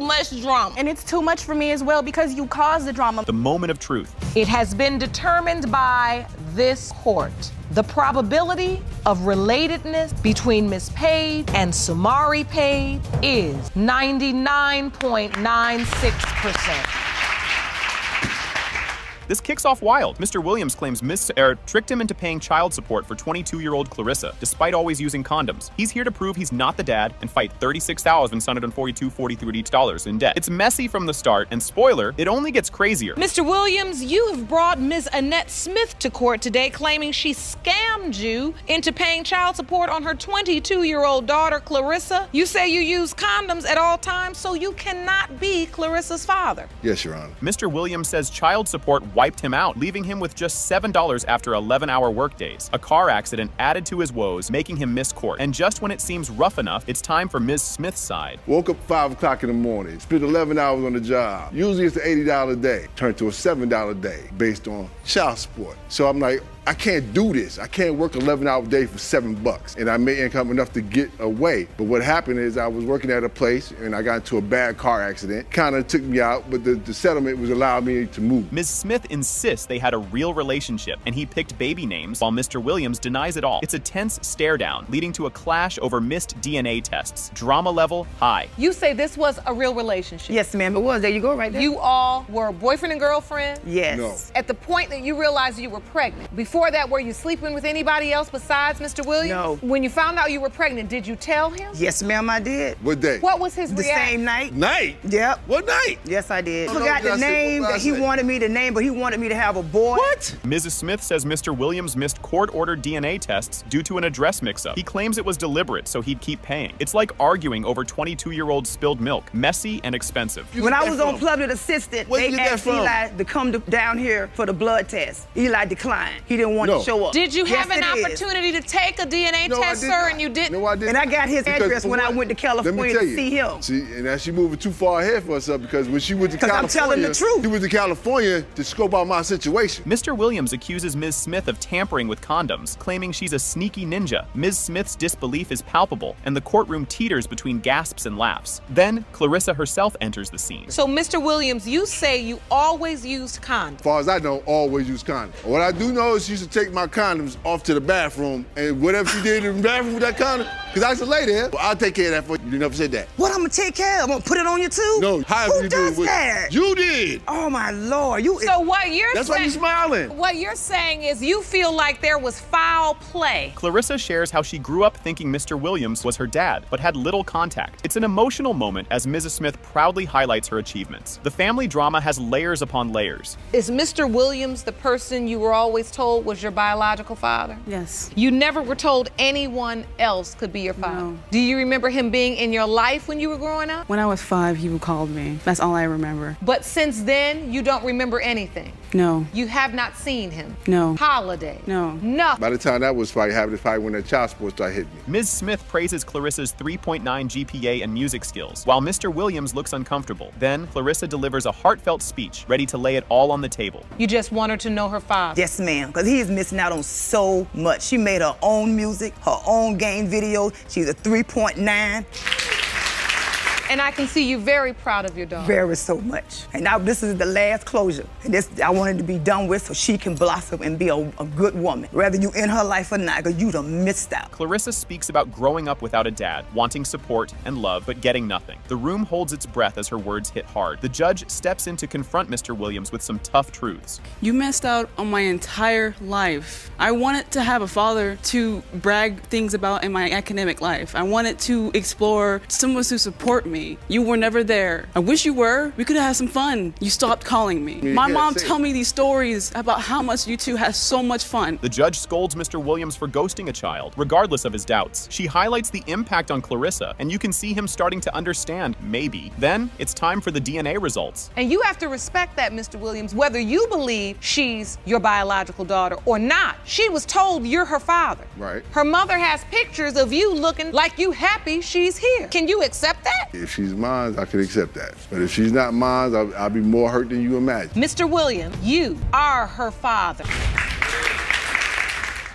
much drama. And it's too much for me as well because you caused the drama. The moment of truth. It has been determined by this court. The probability of relatedness between Miss Page and Samari Page is 99.96%. This kicks off wild. Mr. Williams claims Miss Eric tricked him into paying child support for 22-year-old Clarissa, despite always using condoms. He's here to prove he's not the dad and fight $36,742.43 in debt. It's messy from the start, and spoiler, it only gets crazier. Mr. Williams, you have brought Ms. Annette Smith to court today claiming she scammed you into paying child support on her 22-year-old daughter, Clarissa. You say you use condoms at all times, so you cannot be Clarissa's father. Yes, Your Honor. Mr. Williams says child support wiped him out, leaving him with just $7 after 11-hour workdays. A car accident added to his woes, making him miss court. And just when it seems rough enough, it's time for Ms. Smith's side. Woke up 5 o'clock in the morning, spent 11 hours on the job. Usually it's an $80 a day, turned to a $7 a day based on child support. So I'm like, I can't do this. I can't work 11-hour day for $7, and I made income enough to get away. But what happened is I was working at a place, and I got into a bad car accident. Kind of took me out, but the settlement was allowed me to move. Ms. Smith insists they had a real relationship, and he picked baby names, while Mr. Williams denies it all. It's a tense stare-down, leading to a clash over missed DNA tests. Drama level high. You say this was a real relationship? Yes, ma'am, it was. There you go, right there. You all were boyfriend and girlfriend? Yes. No. At the point that you realized you were pregnant, before that, were you sleeping with anybody else besides Mr. Williams? No. When you found out you were pregnant, did you tell him? Yes, ma'am, I did. What day? What was his The reaction? same night. Night? Yep. What night? Yes, I did. Oh, Forgot no, the name that he wanted me to name, but he wanted me to have a boy. What? Mrs. Smith says Mr. Williams missed court-ordered DNA tests due to an address mix-up. He claims it was deliberate so he'd keep paying. It's like arguing over 22-year-old spilled milk. Messy and expensive. When I was on Public Assistant, they asked Eli to come down here for the blood test. Eli declined. He didn't want to show up. Did you have an Yes, it is. opportunity to take a DNA test, sir, and you didn't? No, I didn't. And I got his Because address for when I one, went to California let me tell to you, see him. See, and now she moving too far ahead for herself because when she went to 'Cause I'm California, telling the truth. She went to California to scope out my situation. Mr. Williams accuses Ms. Smith of tampering with condoms, claiming she's a sneaky ninja. Ms. Smith's disbelief is palpable, and the courtroom teeters between gasps and laughs. Then, Clarissa herself enters the scene. So, Mr. Williams, you say you always used condoms. As far as I know, always use condoms. What I do know is she used to take my condoms off to the bathroom, and whatever she did in the bathroom with that condom, because I used to lay there, well, I'll take care of that for you. You never said that. What I'm gonna take care of? I'm gonna put it on you too? No, however Who you do does it with- that? You did. Oh my Lord, you. So what you're That's why saying? you smiling. What you're saying is you feel like there was foul play. Clarissa shares how she grew up thinking Mr. Williams was her dad, but had little contact. It's an emotional moment as Mrs. Smith proudly highlights her achievements. The family drama has layers upon layers. Is Mr. Williams the person you were always told was your biological father? Yes. You never were told anyone else could be your father? No. Do you remember him being in your life when you were growing up? When I was 5, he would call me. That's all I remember. But since then, you don't remember anything? No. You have not seen him? No. Holiday? No. Nothing? By the time that was probably happening, probably when that child support started hitting me. Ms. Smith praises Clarissa's 3.9 GPA and music skills, while Mr. Williams looks uncomfortable. Then, Clarissa delivers a heartfelt speech, ready to lay it all on the table. You just want her to know her father? Yes, ma'am, because he is missing out on so much. She made her own music, her own game video. She's a 3.9. And I can see you very proud of your daughter. Very so much. And now this is the last closure. And this I wanted to be done with so she can blossom and be a good woman. Whether you in her life or not, because you done missed out. Clarissa speaks about growing up without a dad, wanting support and love, but getting nothing. The room holds its breath as her words hit hard. The judge steps in to confront Mr. Williams with some tough truths. You missed out on my entire life. I wanted to have a father to brag things about in my academic life. I wanted to explore someone to support me. me. You were never there. I wish you were. We could have had some fun. You stopped calling me. My mom tell me these stories about how much you two had so much fun. The judge scolds Mr. Williams for ghosting a child, regardless of his doubts. She highlights the impact on Clarissa, and you can see him starting to understand, maybe. Then, it's time for the DNA results. And you have to respect that, Mr. Williams, whether you believe she's your biological daughter or not. She was told you're her father. Right. Her mother has pictures of you looking like you happy she's here. Can you accept that? If she's mine, I can accept that. But if she's not mine, I'll be more hurt than you imagine. Mr. Williams, you are her father.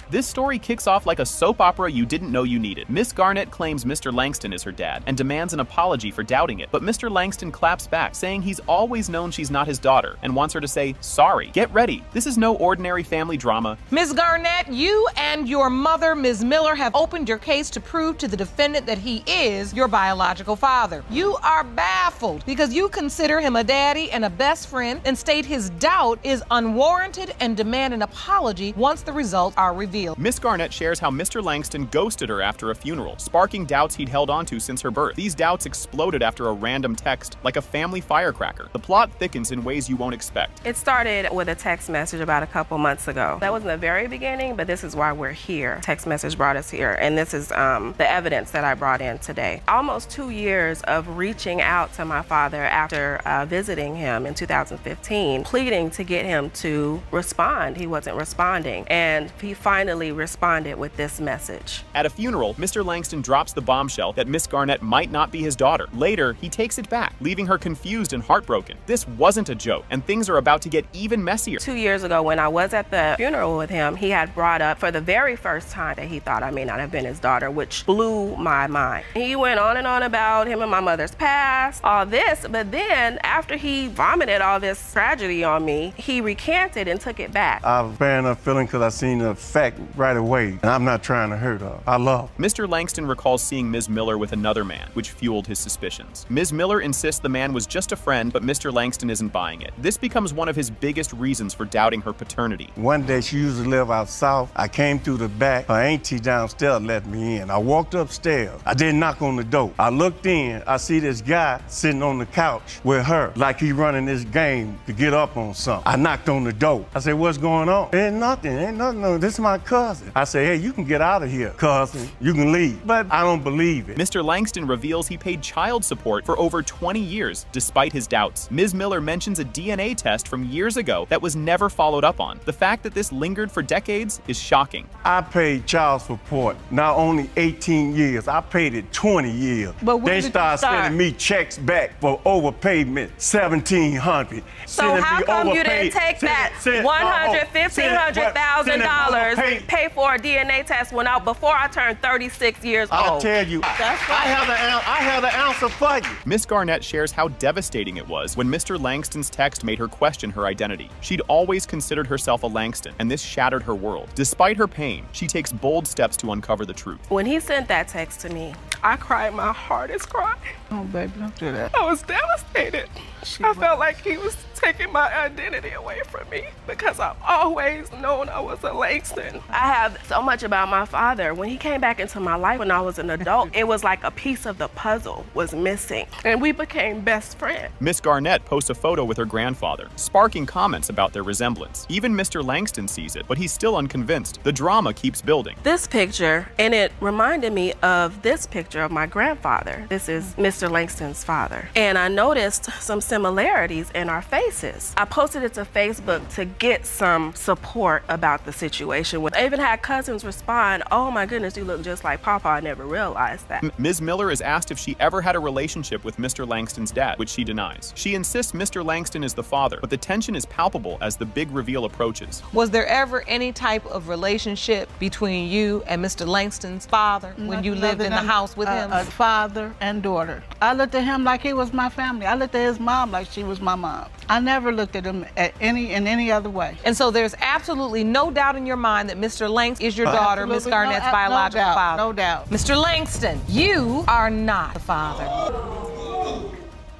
This story kicks off like a soap opera you didn't know you needed. Miss Garnett claims Mr. Langston is her dad and demands an apology for doubting it, but Mr. Langston claps back, saying he's always known she's not his daughter and wants her to say sorry. Get ready. This is no ordinary family drama. Ms. Garnett, you and your mother, Ms. Miller, have opened your case to prove to the defendant that he is your biological father. You are baffled because you consider him a daddy and a best friend and state his doubt is unwarranted and demand an apology once the results are revealed. Miss Garnett shares how Mr. Langston ghosted her after a funeral, sparking doubts he'd held onto since her birth. These doubts exploded after a random text, like a family firecracker. The plot thickens in ways you won't expect. It started with a text message about a couple months ago. That wasn't the very beginning, but this is why we're here. Text message brought us here, and this is the evidence that I brought in today. Almost 2 years of reaching out to my father after visiting him in 2015, pleading to get him to respond. He wasn't responding, and he finally responded with this message. At a funeral, Mr. Langston drops the bombshell that Miss Garnett might not be his daughter. Later, he takes it back, leaving her confused and heartbroken. This wasn't a joke, and things are about to get even messier. 2 years ago, when I was at the funeral with him, he had brought up for the very first time that he thought I may not have been his daughter, which blew my mind. He went on and on about him and my mother's past, all this, but then after he vomited all this tragedy on me, he recanted and took it back. I was bearing up feeling because I seen the fact right away, and I'm not trying to hurt her. I love her. Mr. Langston recalls seeing Ms. Miller with another man, which fueled his suspicions. Ms. Miller insists the man was just a friend, but Mr. Langston isn't buying it. This becomes one of his biggest reasons for doubting her paternity. One day, she used to live out south. I came through the back. Her auntie downstairs let me in. I walked upstairs. I didn't knock on the door. I looked in. I see this guy sitting on the couch with her, like he running this game to get up on something. I knocked on the door. I said, what's going on? Ain't nothing. No, this is my cousin. I say, hey, you can get out of here, cousin. You can leave. But I don't believe it. Mr. Langston reveals he paid child support for over 20 years, despite his doubts. Ms. Miller mentions a DNA test from years ago that was never followed up on. The fact that this lingered for decades is shocking. I paid child support not only 18 years, I paid it 20 years. But when they did you started start? sending me checks back for overpayment, $1,700. So how come you didn't take that $100,000, pay for a DNA test when before I turned 36 years old? I'll tell you, I have the answer for you. Miss Garnett shares how devastating it was when Mr. Langston's text made her question her identity. She'd always considered herself a Langston, and this shattered her world. Despite her pain, she takes bold steps to uncover the truth. When he sent that text to me, I cried my hardest cry. Oh, baby, don't do that. I was devastated. I felt like he was taking my identity away from me because I've always known I was a Langston. I have so much about my father. When he came back into my life when I was an adult, it was like a piece of the puzzle was missing, and we became best friends. Miss Garnett posts a photo with her grandfather, sparking comments about their resemblance. Even Mr. Langston sees it, but he's still unconvinced. The drama keeps building. This picture, and it reminded me of this picture of my grandfather. This is Mr. Langston's father. And I noticed some similarities in our faces. I posted it to Facebook to get some support about the situation. I even had cousins respond, oh my goodness, you look just like Papa. I never realized that. Ms. Miller is asked if she ever had a relationship with Mr. Langston's dad, which she denies. She insists Mr. Langston is the father, but the tension is palpable as the big reveal approaches. Was there ever any type of relationship between you and Mr. Langston's father when you lived in the house with him? A father and daughter. I looked at him like he was my family. I looked at his mom like she was my mom. I never looked at him in any other way. And so there's absolutely no doubt in your mind that Mr. Langston is your daughter, Miss Garnett's biological father. No doubt. Mr. Langston, you are not the father.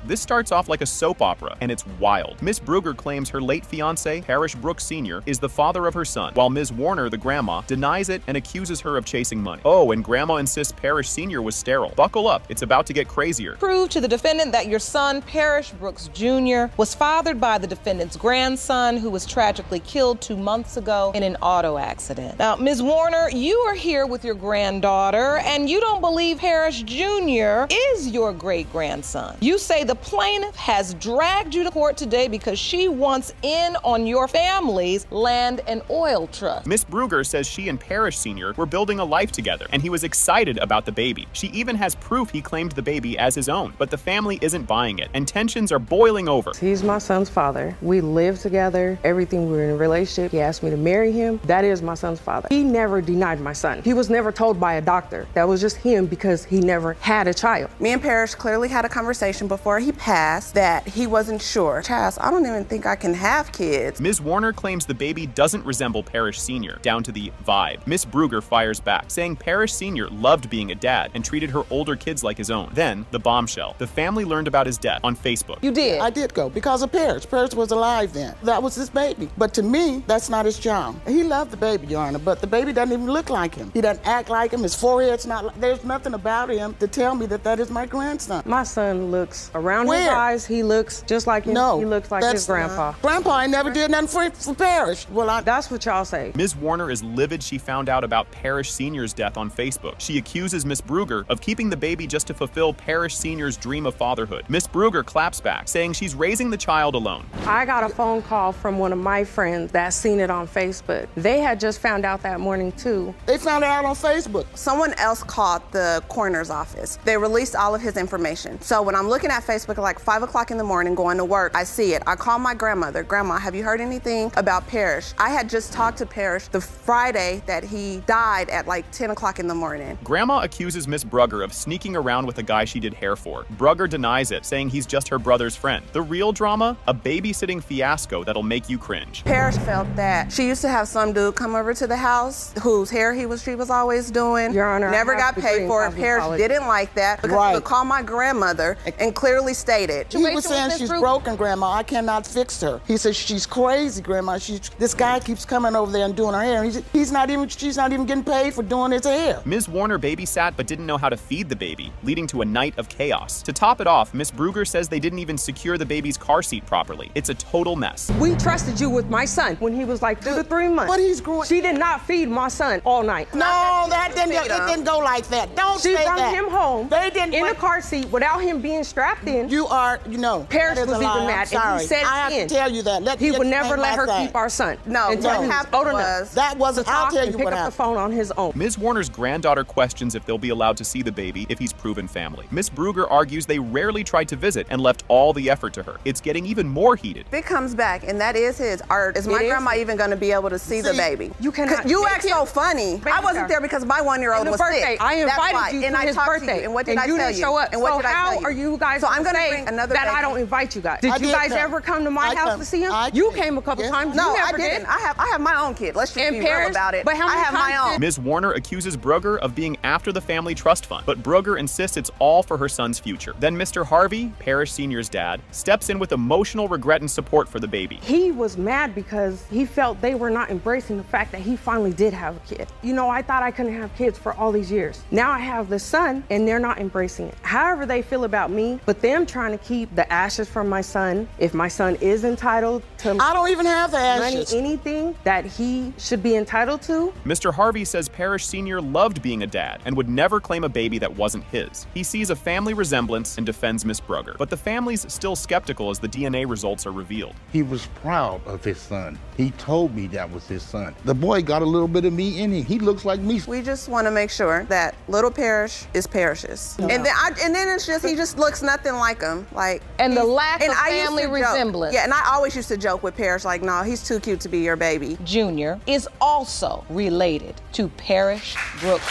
This starts off like a soap opera, and it's wild. Miss Brugger claims her late fiance, Parrish Brooks Sr., is the father of her son, while Ms. Warner, the grandma, denies it and accuses her of chasing money. Oh, and Grandma insists Parrish Sr. was sterile. Buckle up, it's about to get crazier. Prove to the defendant that your son, Parrish Brooks Jr., was fathered by the defendant's grandson, who was tragically killed 2 months ago in an auto accident. Now, Ms. Warner, you are here with your granddaughter, and you don't believe Parrish Jr. is your great-grandson. You say the plaintiff has dragged you to court today because she wants in on your family's land and oil trust. Miss Brugger says she and Parrish Sr. were building a life together, and he was excited about the baby. She even has proof he claimed the baby as his own, but the family isn't buying it, and tensions are boiling over. He's my son's father. We live together. Everything, we're in a relationship. He asked me to marry him. That is my son's father. He never denied my son. He was never told by a doctor. That was just him because he never had a child. Me and Parrish clearly had a conversation before he passed that he wasn't sure. Chaz, I don't even think I can have kids. Ms. Warner claims the baby doesn't resemble Parrish Sr., down to the vibe. Miss Brugger fires back, saying Parrish Sr. loved being a dad and treated her older kids like his own. Then, the bombshell. The family learned about his death on Facebook. You did? I did go because of Parrish. Parrish was alive then. That was his baby. But to me, that's not his child. He loved the baby, Your Honor, but the baby doesn't even look like him. He doesn't act like him. His forehead's not, there's nothing about him to tell me that that is my grandson. My son looks, around Where? his eyes, he looks just like him. No, he looks like his grandpa. Grandpa ain't never did nothing for Parrish. Well, that's what y'all say. Ms. Warner is livid she found out about Parrish Sr.'s death on Facebook. She accuses Miss Brugger of keeping the baby just to fulfill Parrish Sr.'s dream of fatherhood. Miss Brugger claps back, saying she's raising the child alone. I got a phone call from one of my friends that seen it on Facebook. They had just found out that morning too. They found it out on Facebook. Someone else called the coroner's office. They released all of his information. So when I'm looking at Facebook at like 5 o'clock in the morning going to work, I see it. I call my grandmother. Grandma, have you heard anything about Parrish? I had just talked to Parrish the Friday that he died at like 10 o'clock in the morning. Grandma accuses Miss Brugger of sneaking around with a guy she did hair for. Brugger denies it, saying he's just her brother's friend. The real drama? A babysitting fiasco that'll make you cringe. Parrish felt that she used to have some dude come over to the house whose hair she was always doing. Your Honor, never got paid for it. Parrish didn't like that because he would call my grandmother and clearly stated. He was saying she's broken, Grandma. I cannot fix her. He says she's crazy, Grandma. This guy keeps coming over there and doing her hair. And she's not even getting paid for doing his hair. Ms. Warner babysat but didn't know how to feed the baby, leading to a night of chaos. To top it off, Miss Brugger says they didn't even secure the baby's car seat properly. It's a total mess. We trusted you with my son when he was like 2 to 3 months. But he's growing. She did not feed my son all night. No, it didn't go like that. Don't say that. She brought him home They didn't in the car seat without him being strapped in. Parrish was even mad, and he said I have to tell you that. He would never let her keep our son. Until he was old enough. That wasn't. I'll tell you pick what up happened. the phone on his own. Ms. Warner's granddaughter questions if they'll be allowed to see the baby if he's proven family. Miss Brugger argues they rarely tried to visit and left all the effort to her. It's getting even more heated. If it comes back and that is his, is my grandma even going to be able to see the baby? You cannot. You act so funny. I wasn't there because my 1-year-old was sick. I invited you and to I his talked birthday. to you. And what did I you tell didn't you? show up. And what so did I tell how you? are you guys so I'm going to bring another that baby. I don't invite you guys? Did you did guys come. ever come to my house to see him? You came a couple times. No, you I never didn't. Did. I have my own kid. Let's just be real Parrish, about it. but how I many have my times own. Ms. Warner accuses Brugger of being after the family trust fund, but Brugger insists it's all for her son's future. Then Mr. Harvey, Parrish Sr.'s dad, steps in with emotional regret and support for the baby. He was mad because he felt they were not embracing the fact that he finally did have a kid. You know, I thought I couldn't have kids for all these years. Now I have the son, and they're not embracing it. However they feel about me, but them trying to keep the ashes from my son, if my son is entitled to I don't even have the money, ashes. anything that he should be entitled to. Mr. Harvey says Parrish Sr. loved being a dad and would never claim a baby that wasn't his. He sees a family resemblance and defends Miss Brugger, but the family's still skeptical as the DNA results are revealed. He was proud of his son. He told me that was his son. The boy got a little bit of me in him. He looks like me. We just want to make sure that little Parrish is Parrish's. No. And then it's just, he just looks nothing like him. And the lack of I used family to joke. resemblance. Yeah, and I always used to joke with Parrish, like, no, he's too cute to be your baby. Jr. is also related to Parrish Brooks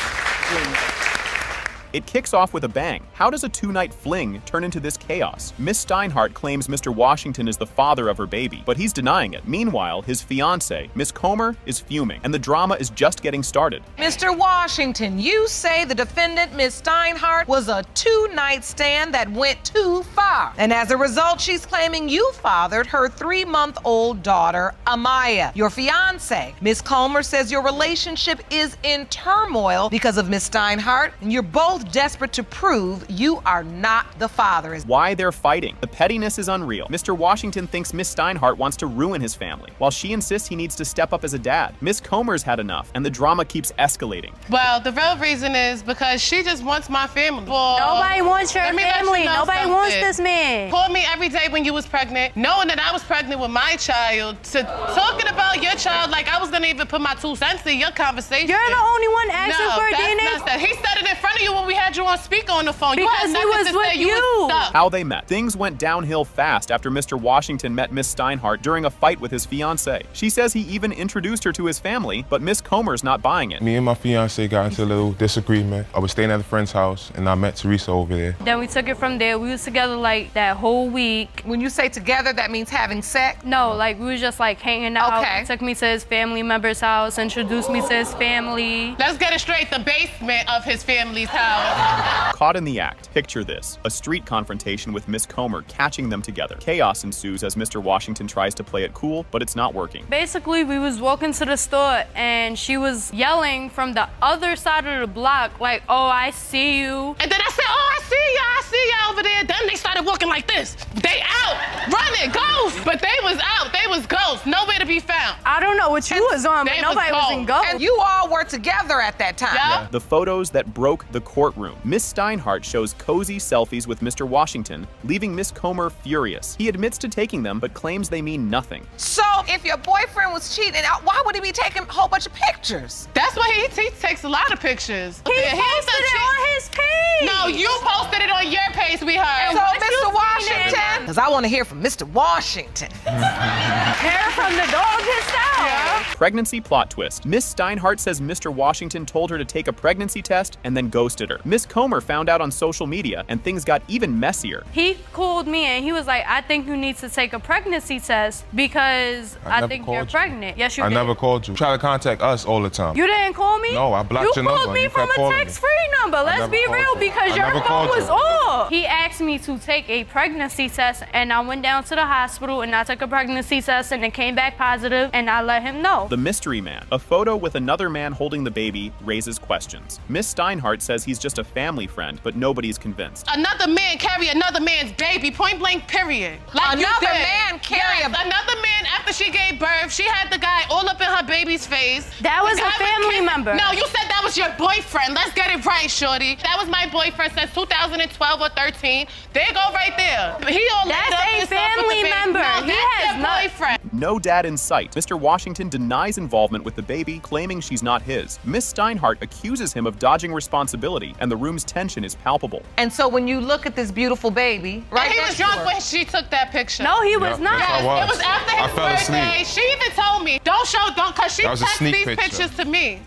Jr. It kicks off with a bang. How does a two-night fling turn into this chaos? Miss Steinhardt claims Mr. Washington is the father of her baby, but he's denying it. Meanwhile, his fiancée, Miss Comer, is fuming, and the drama is just getting started. Mr. Washington, you say the defendant, Ms. Steinhardt, was a two-night stand that went too far. And as a result, she's claiming you fathered her 3-month-old daughter, Amaya. Your fiancé, Ms. Comer, says your relationship is in turmoil because of Ms. Steinhardt, and you're both desperate to prove you are not the father. Why they're fighting. The pettiness is unreal. Mr. Washington thinks Miss Steinhardt wants to ruin his family, while she insists he needs to step up as a dad. Miss Comer's had enough, and the drama keeps escalating. Well, the real reason is because she just wants my family. Nobody wants your family. Nobody wants this man. Called me every day when you was pregnant, knowing that I was pregnant with my child, talking about your child like I was gonna even put my 2 cents in your conversation. You're the only one asking for a DNA. He said it in front of you when we had you on speaker on the phone. Because he was with you. How they met. Things went downhill fast after Mr. Washington met Miss Steinhardt during a fight with his fiancée. She says he even introduced her to his family, but Miss Comer's not buying it. Me and my fiancée got into a little disagreement. I was staying at a friend's house, and I met Teresa over there. Then we took it from there. We was together like that whole week. When you say together, that means having sex? No, like we was just like hanging out. Okay. Took me to his family member's house, introduced me to his family. Let's get it straight, the basement of his family's house. Caught in the act. Picture this. A street confrontation with Miss Comer catching them together. Chaos ensues as Mr. Washington tries to play it cool, but it's not working. Basically, we was walking to the store and she was yelling from the other side of the block, like, oh, I see you. And then I said, oh, I see ya over there. Then they started walking like this. They out, running, ghosts. But they was out, they was ghosts, nowhere to be found. I don't know what you was on, but nobody was in ghost. And you all were together at that time. Yeah. The photos that broke the courtroom. Miss Steinhardt shows cozy selfies with Mr. Washington, leaving Miss Comer furious. He admits to taking them, but claims they mean nothing. So if your boyfriend was cheating, why would he be taking a whole bunch of pictures? That's why he takes a lot of pictures. He posted it on his page. No, you posted it on your page, sweetheart. So Mr. Washington, because I want to hear from Mr. Washington. Hair from the dog himself. Yeah. Pregnancy plot twist. Miss Steinhardt says Mr. Washington told her to take a pregnancy test and then ghosted her. Miss Comer found out on social media, and things got even messier. He called me and he was like, I think you need to take a pregnancy test because I think you're pregnant. Yes, you did. I never called you. Try to contact us all the time. You didn't call me? No, I blocked your number. You called me from a text-free number. Let's be real, because your phone was off. He asked me to take a pregnancy test, and I went down to the hospital and I took a pregnancy test and it came back positive, and I let him know. The mystery man. A photo with another man holding the baby raises questions. Miss Steinhardt says he's just a family friend, but nobody's convinced. Another man carry another man's baby, point blank, period. Like another man carry another man after she gave birth, she had the guy all up in her baby's face. That was a family member. No, you said that was your boyfriend. Let's get it right, shorty. That was my boyfriend since 2012 or 13. There you go right there. He all That's a family member. No, he has your boyfriend. No dad in sight. Mr. Washington denies involvement with the baby, claiming she's not his. Miss Steinhardt accuses him of dodging responsibility, and the room's tension is palpable. And so when you look at this beautiful baby, right? And he was drunk when she took that picture. No, he was not. Yes, it was after his birthday. She even told me, because she texted these pictures to me.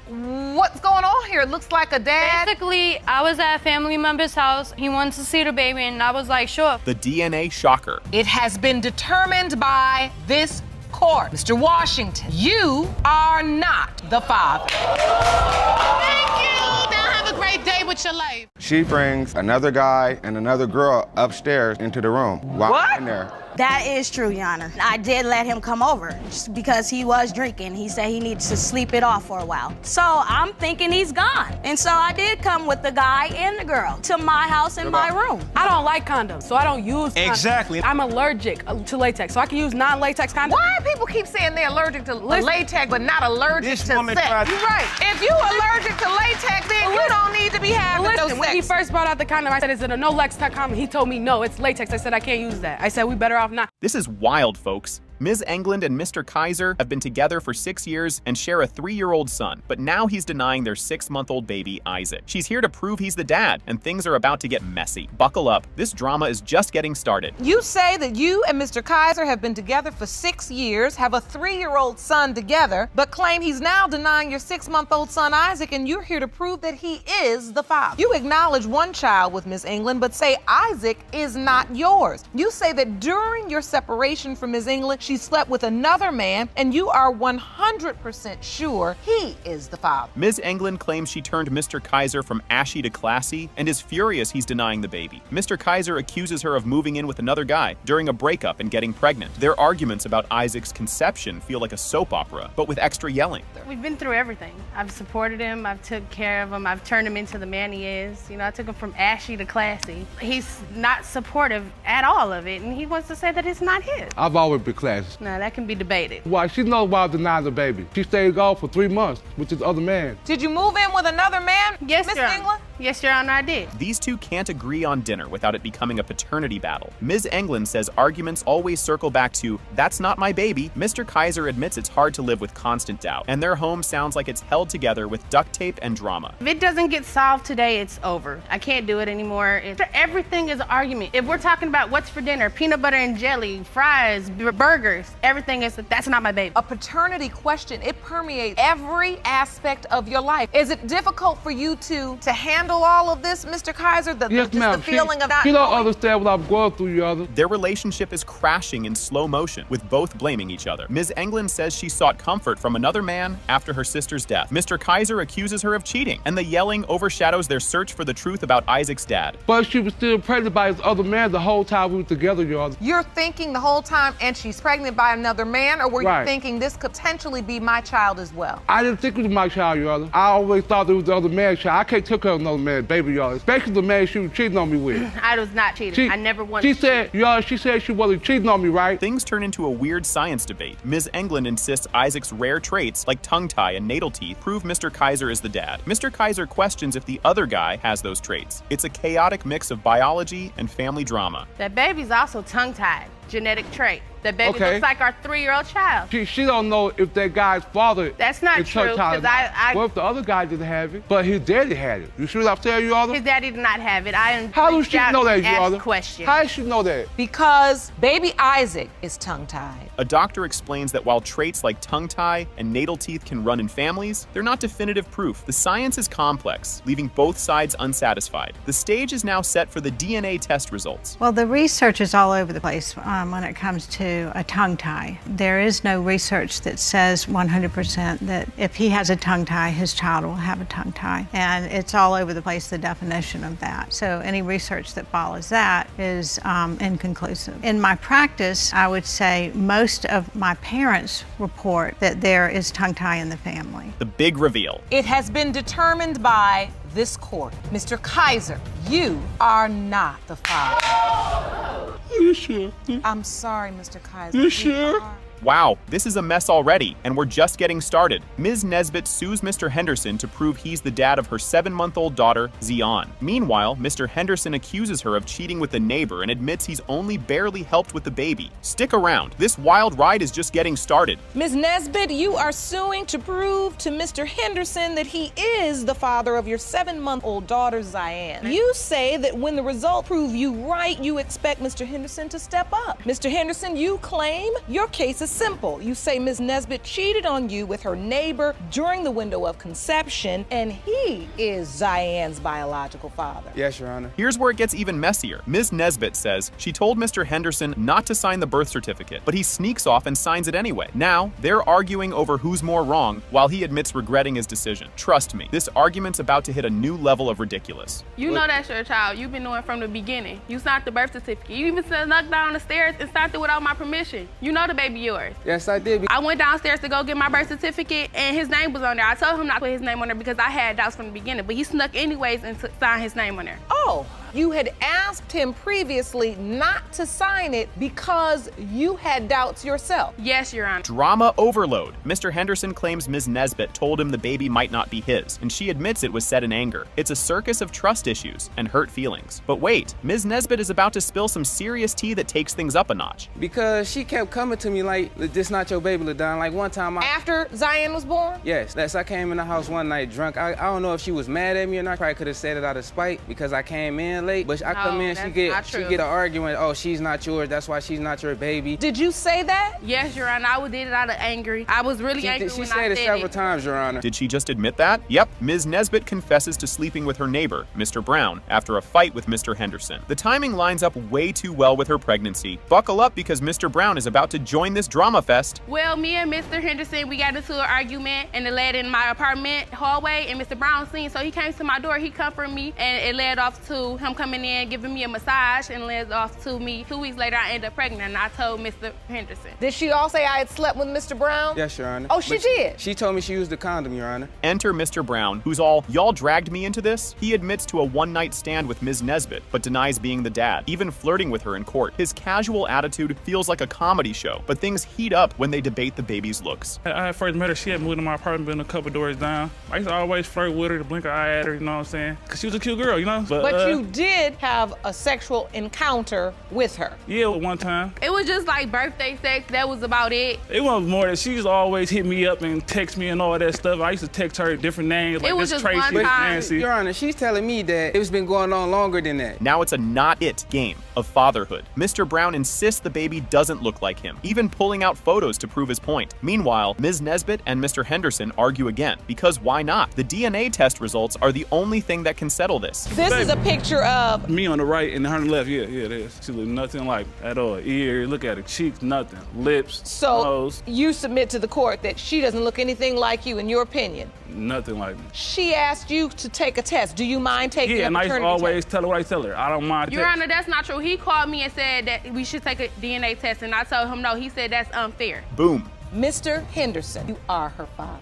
What's going on here? It looks like a dad. Basically, I was at a family member's house. He wanted to see the baby, and I was like, sure. The DNA shocker. It has been determined by this court. Mr. Washington, you are not the father. Thank you. Now have a great day with your life. She brings another guy and another girl upstairs into the room while I'm in there. That is true, Your Honor. I did let him come over just because he was drinking. He said he needs to sleep it off for a while. So I'm thinking he's gone. And so I did come with the guy and the girl to my house in my room. I don't like condoms, so I don't use condoms. Exactly. I'm allergic to latex, so I can use non-latex condoms. Why do people keep saying they're allergic to latex but not allergic to sex? You're right. If you allergic to latex, then you don't need to be having no sex. When he first brought out the condom, I said, is it a no-latex condom? He told me no, it's latex. I said, I can't use that. I said, we better off not. This is wild, folks. Ms. England and Mr. Kaiser have been together for 6 years and share a 3-year-old son, but now he's denying their 6-month-old baby, Isaac. She's here to prove he's the dad, and things are about to get messy. Buckle up, this drama is just getting started. You say that you and Mr. Kaiser have been together for 6 years, have a 3-year-old son together, but claim he's now denying your 6-month-old son Isaac, and you're here to prove that he is the father. You acknowledge one child with Ms. England, but say Isaac is not yours. You say that during your separation from Ms. England, she slept with another man, and you are 100% sure he is the father. Ms. England claims she turned Mr. Kaiser from ashy to classy and is furious he's denying the baby. Mr. Kaiser accuses her of moving in with another guy during a breakup and getting pregnant. Their arguments about Isaac's conception feel like a soap opera, but with extra yelling. We've been through everything. I've supported him, I've took care of him, I've turned him into the man he is. You know, I took him from ashy to classy. He's not supportive at all of it, and he wants to say that it's not his. I've always been classy. Now, that can be debated. Why? She knows why I denied the baby. She stayed gone for 3 months with this other man. Did you move in with another man, Yes, Ms. Your Honor. England? Yes, Your Honor, I did. These two can't agree on dinner without it becoming a paternity battle. Ms. England says arguments always circle back to, "That's not my baby." Mr. Kaiser admits it's hard to live with constant doubt, and their home sounds like it's held together with duct tape and drama. If it doesn't get solved today, it's over. I can't do it anymore. Everything is an argument. If we're talking about what's for dinner, peanut butter and jelly, fries, burgers, everything is, that's not my baby. A paternity question, it permeates every aspect of your life. Is it difficult for you to handle all of this, Mr. Kaiser? Yes, ma'am. The feeling of not She don't knowing? understand what I'm going through, Your Honor. Their relationship is crashing in slow motion, with both blaming each other. Ms. England says she sought comfort from another man after her sister's death. Mr. Kaiser accuses her of cheating, and the yelling overshadows their search for the truth about Isaac's dad. But she was still pregnant by his other man the whole time we were together, Your Honor. You're thinking the whole time, and she's pregnant by another man, or were you Right. thinking this could potentially be my child as well? I didn't think it was my child, Your Honor. I always thought it was the other man's child. I can't take care of another man's baby, Your Honor. Especially the man she was cheating on me with. I was not cheating. I never wanted She to said, Your Honor, she said she wasn't cheating on me, right? Things turn into a weird science debate. Ms. England insists Isaac's rare traits, like tongue tie and natal teeth, prove Mr. Kaiser is the dad. Mr. Kaiser questions if the other guy has those traits. It's a chaotic mix of biology and family drama. That baby's also tongue-tied, genetic trait. That baby Okay. looks like our 3-year-old child. She don't know if that guy's father. That's not is true, tongue-tied or 'cause not. I- What if the other guy didn't have it, but his daddy had it? You see what I'm saying, Your Honor? His daddy did not have it. I How does reached she out know that, and Your asked Honor? questions. How does she know that? Because baby Isaac is tongue-tied. A doctor explains that while traits like tongue tie and natal teeth can run in families, they're not definitive proof. The science is complex, leaving both sides unsatisfied. The stage is now set for the DNA test results. Well, the research is all over the place when it comes to a tongue tie. There is no research that says 100% that if he has a tongue tie, his child will have a tongue tie. And it's all over the place, the definition of that. So any research that follows that is inconclusive. In my practice, I would say most of my parents report that there is tongue tie in the family. The big reveal. It has been determined by this court. Mr. Kaiser, you are not the father. Are you sure? I'm sorry, Mr. Kaiser. You sure? Wow, this is a mess already, and we're just getting started. Ms. Nesbitt sues Mr. Henderson to prove he's the dad of her 7-month-old daughter, Zion. Meanwhile, Mr. Henderson accuses her of cheating with a neighbor and admits he's only barely helped with the baby. Stick around, this wild ride is just getting started. Ms. Nesbitt, you are suing to prove to Mr. Henderson that he is the father of your 7-month-old daughter, Zion. You say that when the results prove you right, you expect Mr. Henderson to step up. Mr. Henderson, you claim your case is simple. You say Ms. Nesbitt cheated on you with her neighbor during the window of conception, and he is Zion's biological father. Yes, Your Honor. Here's where it gets even messier. Ms. Nesbitt says she told Mr. Henderson not to sign the birth certificate, but he sneaks off and signs it anyway. Now, they're arguing over who's more wrong, while he admits regretting his decision. Trust me, this argument's about to hit a new level of ridiculous. You know that's your child. You've been knowing from the beginning. You signed the birth certificate. You even snuck down the stairs and signed it without my permission. You know the baby yours. Yes, I did. I went downstairs to go get my birth certificate, and his name was on there. I told him not to put his name on there because I had doubts from the beginning, but he snuck anyways and signed his name on there. Oh, you had asked him previously not to sign it because you had doubts yourself. Yes, Your Honor. Drama overload. Mr. Henderson claims Ms. Nesbitt told him the baby might not be his, and she admits it was said in anger. It's a circus of trust issues and hurt feelings. But wait, Ms. Nesbitt is about to spill some serious tea that takes things up a notch. Because she kept coming to me like, this not your baby, LaDon. Like one time After Zion was born? Yes, I came in the house one night drunk. I don't know if she was mad at me or not. Probably could have said it out of spite because I came in late. But I come in, she get an argument. Oh, she's not yours. That's why she's not your baby. Did you say that? Yes, Your Honor. I did it out of angry. I was really angry She when said I it said several times, Your Honor. Did she just admit that? Yep, Ms. Nesbitt confesses to sleeping with her neighbor, Mr. Brown, after a fight with Mr. Henderson. The timing lines up way too well with her pregnancy. Buckle up because Mr. Brown is about to join this drama fest. Well, me and Mr. Henderson, we got into an argument and it led in my apartment hallway, and Mr. Brown seen, so he came to my door, he comforted me, and it led off to him coming in, giving me a massage, and led off to me. 2 weeks later, I ended up pregnant, and I told Mr. Henderson. Did she all say I had slept with Mr. Brown? Yes, Your Honor. Oh, she did? She told me she used the condom, Your Honor. Enter Mr. Brown, who's all, y'all dragged me into this? He admits to a one-night stand with Ms. Nesbitt, but denies being the dad, even flirting with her in court. His casual attitude feels like a comedy show, but things heat up when they debate the baby's looks. I first met her, she had moved to my apartment building a couple doors down. I used to always flirt with her, to blink an eye at her, you know what I'm saying? Because she was a cute girl, you know? But you did have a sexual encounter with her. Yeah, one time. It was just like birthday sex, that was about it. It wasn't more that she used to always hit me up and text me and all that stuff. I used to text her different names, like was this just Tracy, one this time. Nancy. Your Honor, she's telling me that it's been going on longer than that. Now it's a not it game of fatherhood. Mr. Brown insists the baby doesn't look like him, even pulling out photos to prove his point. Meanwhile, Ms. Nesbitt and Mr. Henderson argue again, because why not? The DNA test results are the only thing that can settle this. This is a picture of me on the right and her on the left. Yeah, it is. She look nothing like at all. Ear, look at her cheeks, nothing. Lips, nose. You submit to the court that she doesn't look anything like you, in your opinion. Nothing like me. She asked you to take a test. Do you mind taking a paternity test? Yeah, and I always tell her what I tell her. I don't mind. Your Honor, that's not true. He called me and said that we should take a DNA test, and I told him no. He said that's unfair. Boom. Mr. Henderson, you are her father.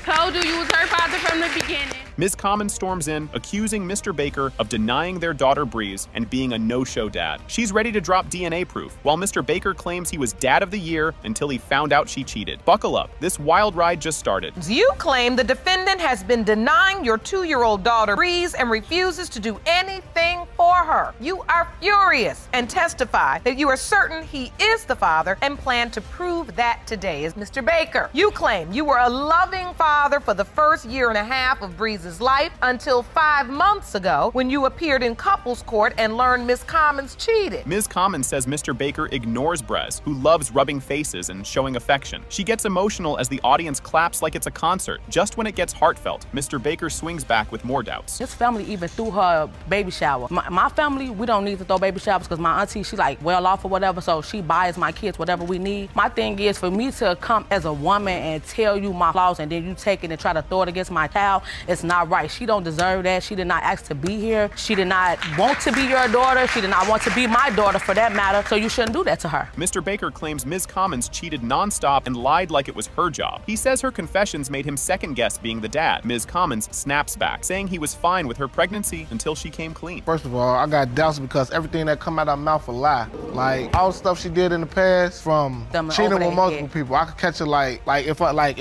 Told you was her father from the beginning. Ms. Common storms in, accusing Mr. Baker of denying their daughter Breeze and being a no-show dad. She's ready to drop DNA proof, while Mr. Baker claims he was dad of the year until he found out she cheated. Buckle up, this wild ride just started. You claim the defendant has been denying your 2-year-old daughter Breeze and refuses to do anything for her. You are furious and testify that you are certain he is the father and plan to prove that today. Is Mr. Baker. You claim you were a loving father for the first 1.5 years of Breeze's life until 5 months ago when you appeared in couples court and learned Ms. Commons cheated. Ms. Commons says Mr. Baker ignores Brez, who loves rubbing faces and showing affection. She gets emotional as the audience claps like it's a concert. Just when it gets heartfelt, Mr. Baker swings back with more doubts. This family even threw her baby shower. My family, we don't need to throw baby showers because my auntie, she like well off or whatever, so she buys my kids whatever we need. My thing is for me to come as a woman and tell you my flaws and then you take it and try to throw it against my child, it's not right. She don't deserve that. She did not ask to be here. She did not want to be your daughter. She did not want to be my daughter for that matter, so you shouldn't do that to her. Mr. Baker claims Ms. Commons cheated nonstop and lied like it was her job. He says her confessions made him second-guess being the dad. Ms. Commons snaps back, saying he was fine with her pregnancy until she came clean. First of all, I got doubts because everything that come out of her mouth a lie. Like, all the stuff she did in the past, from cheating with multiple people, I could catch it like if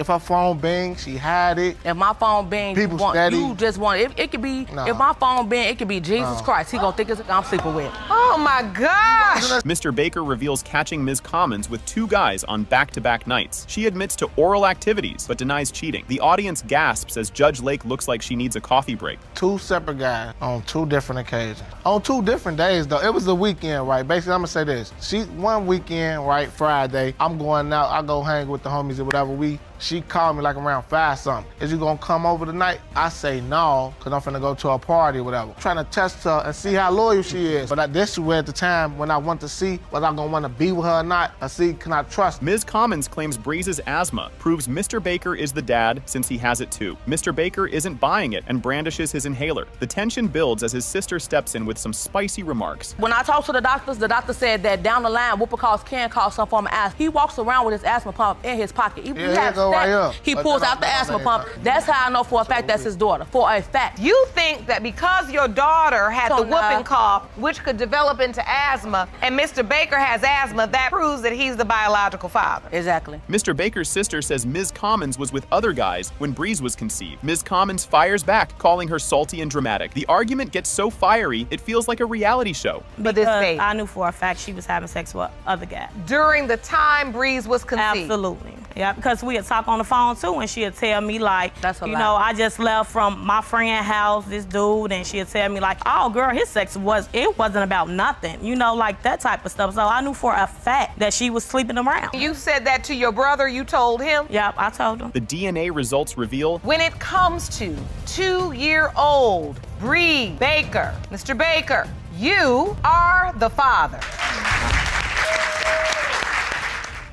her phone bing, she had it. If my phone bing, people you just want it could be, if my phone bing, it could be Jesus Christ. He gonna think it's I'm sleeping with. Oh my gosh! Mr. Baker reveals catching Ms. Commons with 2 guys on back-to-back nights. She admits to oral activities, but denies cheating. The audience gasps as Judge Lake looks like she needs a coffee break. 2 separate guys on 2 different occasions. On 2 different days, though. It was a weekend, right? Basically, I'm gonna say this. One weekend, right, Friday, I'm going out, I go hang with the homies or whatever. She called me like around 5 something. Is you gonna come over tonight? I say no, cause I'm finna go to a party or whatever. Trying to test her and see how loyal she is. But this was at the time when I want to see whether I'm gonna wanna be with her or not. I see, can I trust? Ms. Commons claims Breeze's asthma proves Mr. Baker is the dad since he has it too. Mr. Baker isn't buying it and brandishes his inhaler. The tension builds as his sister steps in with some spicy remarks. When I talked to the doctor said that down the line, whooping calls can cause some form of asthma. He walks around with his asthma pump in his pocket. Yeah, here go right He pulls out the asthma pump. That's how I know for a fact that's his daughter. For a fact. You think that because your daughter had the whooping cough, which could develop into asthma, and Mr. Baker has asthma, that proves that he's the biological father. Exactly. Mr. Baker's sister says Ms. Commons was with other guys when Breeze was conceived. Ms. Commons fires back, calling her salty and dramatic. The argument gets so fiery, it feels like a reality show. But this baby, I knew for a fact she was having sex with other guys. during the time Breeze was conceived. Absolutely. Yeah, because we would talk on the phone too, and she'd tell me like, That's a you lie. know, I just left from my friend's house, this dude, and she'd tell me like, oh girl, his sex wasn't about nothing, you know, like that type of stuff. So I knew for a fact that she was sleeping around. You said that to your brother, you told him? Yep, I told him. The DNA results reveal When it comes to 2-year-old Bree Baker, Mr. Baker, you are the father.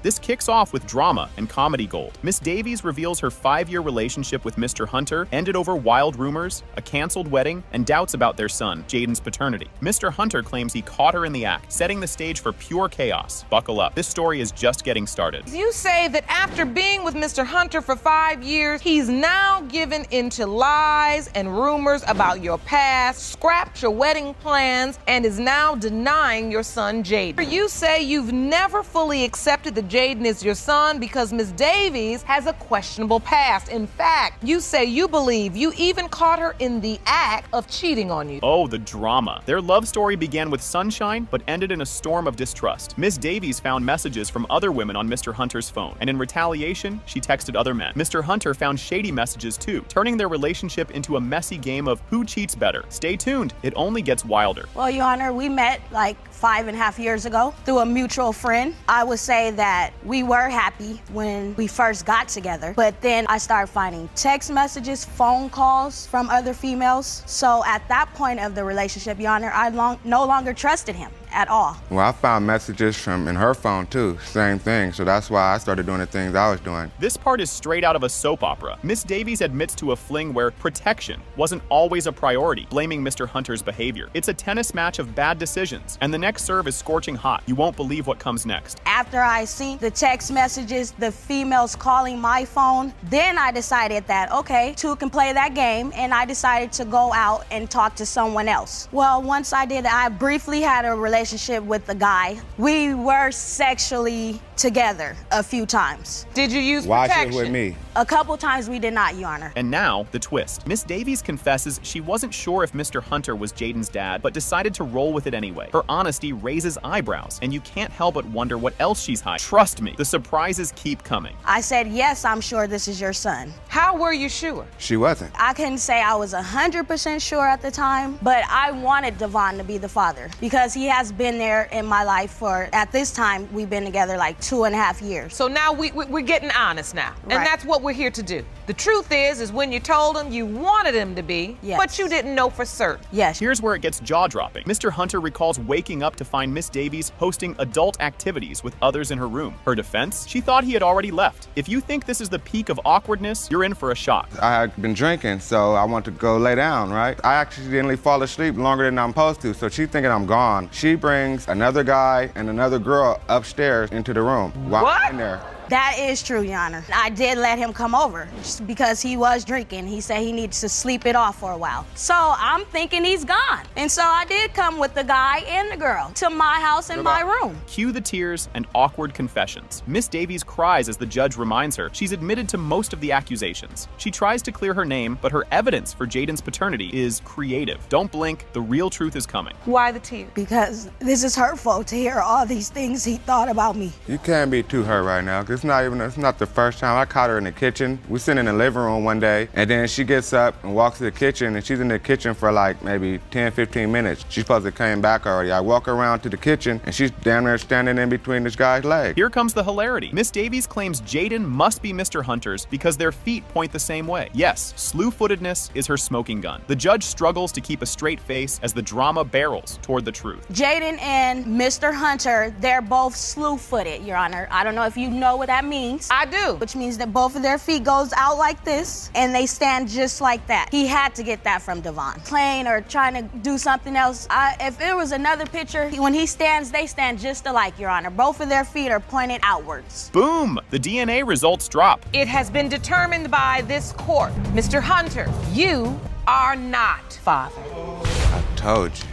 this kicks off with drama and comedy gold. Miss Davies reveals her 5-year relationship with Mr. Hunter ended over wild rumors, a canceled wedding, and doubts about their son, Jaden's paternity. Mr. Hunter claims he caught her in the act, setting the stage for pure chaos. Buckle up. This story is just getting started. You say that after being with Mr. Hunter for 5 years, he's now given into lies and rumors about your past, scrapped your wedding plans, and is now denying your son, Jaden. You say you've never fully accepted that Jaden is your son because Miss Davies has a questionable past. In fact, you say you believe you even caught her in the act of cheating on you. Oh, the drama. Their love story began with sunshine, but ended in a storm of distrust. Miss Davies found messages from other women on Mr. Hunter's phone, and in retaliation, she texted other men. Mr. Hunter found shady messages too, turning their relationship into a messy game of who cheats better. Stay tuned, it only gets wilder. Well, Your Honor, we met like 5.5 years ago through a mutual friend. I would say that we were happy when we first got together, but then I started finding text messages, phone calls from other females. So at that point of the relationship, Your Honor, I no longer trusted him at all. Well, I found messages from in her phone too, same thing. So that's why I started doing the things I was doing. This part is straight out of a soap opera. Miss Davies admits to a fling where protection wasn't always a priority, blaming Mr. Hunter's behavior. It's a tennis match of bad decisions, and the next serve is scorching hot. You won't believe what comes next. After I seen the text messages, the females calling my phone, then I decided that, okay, two can play that game, and I decided to go out and talk to someone else. Well, once I did, I briefly had a relationship with the guy. We were sexually together a few times. Did you use Why protection? she with me? A couple times we did not, Your Honor. And now, the twist. Miss Davies confesses she wasn't sure if Mr. Hunter was Jaden's dad, but decided to roll with it anyway. Her honesty raises eyebrows, and you can't help but wonder what else she's hiding. Trust me, the surprises keep coming. I said, yes, I'm sure this is your son. How were you sure? She wasn't. I couldn't say I was 100% sure at the time, but I wanted Devon to be the father because he has been there in my life for, at this time, we've been together like 2.5 years. So now we're getting honest now, and Right. that's what we're here to do. The truth is when you told him you wanted him to be, Yes. but you didn't know for certain. Yes. Here's where it gets jaw-dropping. Mr. Hunter recalls waking up to find Miss Davies hosting adult activities with others in her room. Her defense? She thought he had already left. If you think this is the peak of awkwardness, you're in for a shock. I had been drinking, so I wanted to go lay down, right? I accidentally fall asleep longer than I'm supposed to, so she's thinking I'm gone. She brings another guy and another girl upstairs into the room while I'm in there. That is true, Your Honor. I did let him come over just because he was drinking. He said he needs to sleep it off for a while. So I'm thinking he's gone. And so I did come with the guy and the girl to my house and my room. Cue the tears and awkward confessions. Miss Davies cries as the judge reminds her she's admitted to most of the accusations. She tries to clear her name, but her evidence for Jaden's paternity is creative. Don't blink, the real truth is coming. Why the tears? Because this is hurtful to hear all these things he thought about me. You can't be too hurt right now. It's not the first time. I caught her in the kitchen. We sitting in the living room one day, and then she gets up and walks to the kitchen, and she's in the kitchen for like maybe 10, 15 minutes. She's supposed to came back already. I walk around to the kitchen, and she's down there standing in between this guy's legs. Here comes the hilarity. Miss Davies claims Jaden must be Mr. Hunter's because their feet point the same way. Yes, slew-footedness is her smoking gun. The judge struggles to keep a straight face as the drama barrels toward the truth. Jaden and Mr. Hunter, they're both slew-footed, Your Honor. I don't know if you know what what that means? I do. Which means that both of their feet goes out like this, and they stand just like that. He had to get that from Devon. Playing or trying to do something else. If there was another picture, when he stands, they stand just alike, Your Honor. Both of their feet are pointed outwards. Boom! The DNA results drop. It has been determined by this court. Mr. Hunter, you are not father. I told you.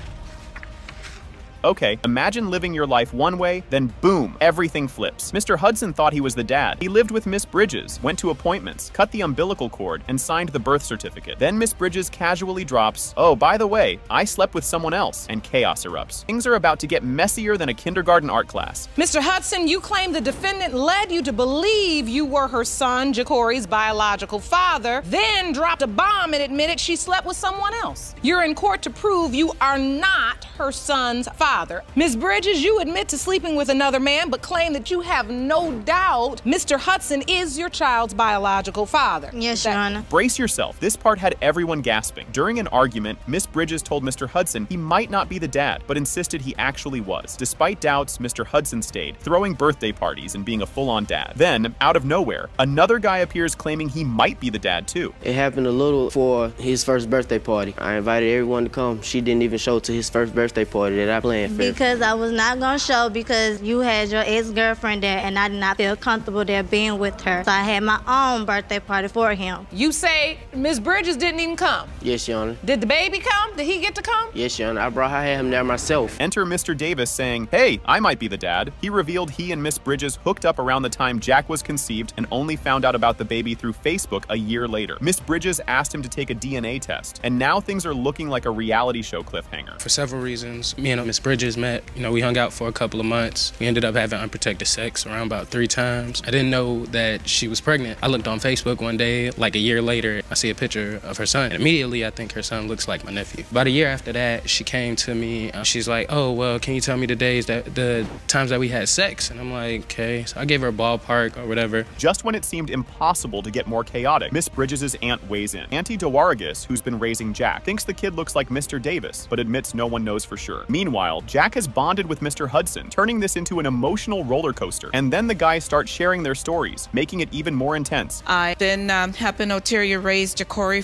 Okay, imagine living your life one way, then boom, everything flips. Mr. Hudson thought he was the dad. He lived with Miss Bridges, went to appointments, cut the umbilical cord, and signed the birth certificate. Then Miss Bridges casually drops, "Oh, by the way, I slept with someone else," and chaos erupts. Things are about to get messier than a kindergarten art class. Mr. Hudson, you claim the defendant led you to believe you were her son, Ja'Cory's biological father, then dropped a bomb and admitted she slept with someone else. You're in court to prove you are not her son's father. Ms. Bridges, you admit to sleeping with another man, but claim that you have no doubt Mr. Hudson is your child's biological father. Yes, Your Honor. Brace yourself. This part had everyone gasping. During an argument, Miss Bridges told Mr. Hudson he might not be the dad, but insisted he actually was. Despite doubts, Mr. Hudson stayed, throwing birthday parties and being a full-on dad. Then, out of nowhere, another guy appears claiming he might be the dad too. It happened a little for his first birthday party. I invited everyone to come. She didn't even show to his first birthday party that I planned. Because I was not gonna show because you had your ex-girlfriend there and I did not feel comfortable there being with her. So I had my own birthday party for him. You say Ms. Bridges didn't even come? Yes, Your Honor. Did the baby come? Did he get to come? Yes, Your Honor. I had him there myself. Enter Mr. Davis saying, "Hey, I might be the dad." He revealed he and Miss Bridges hooked up around the time Jack was conceived and only found out about the baby through Facebook a year later. Miss Bridges asked him to take a DNA test, and now things are looking like a reality show cliffhanger. For several reasons, me and Miss Bridges met. We hung out for a couple of months. We ended up having unprotected sex around about 3 times. I didn't know that she was pregnant. I looked on Facebook one day, like a year later, I see a picture of her son. And immediately, I think her son looks like my nephew. About a year after that, she came to me. She's like, "Oh, well, can you tell me the times that we had sex?" And I'm like, okay. So I gave her a ballpark or whatever. Just when it seemed impossible to get more chaotic, Miss Bridges' aunt weighs in. Auntie DeWaragus, who's been raising Jack, thinks the kid looks like Mr. Davis, but admits no one knows for sure. Meanwhile, Jack has bonded with Mr. Hudson, turning this into an emotional roller coaster. And then the guys start sharing their stories, making it even more intense. I've been helping Oteria raise Ja'Cory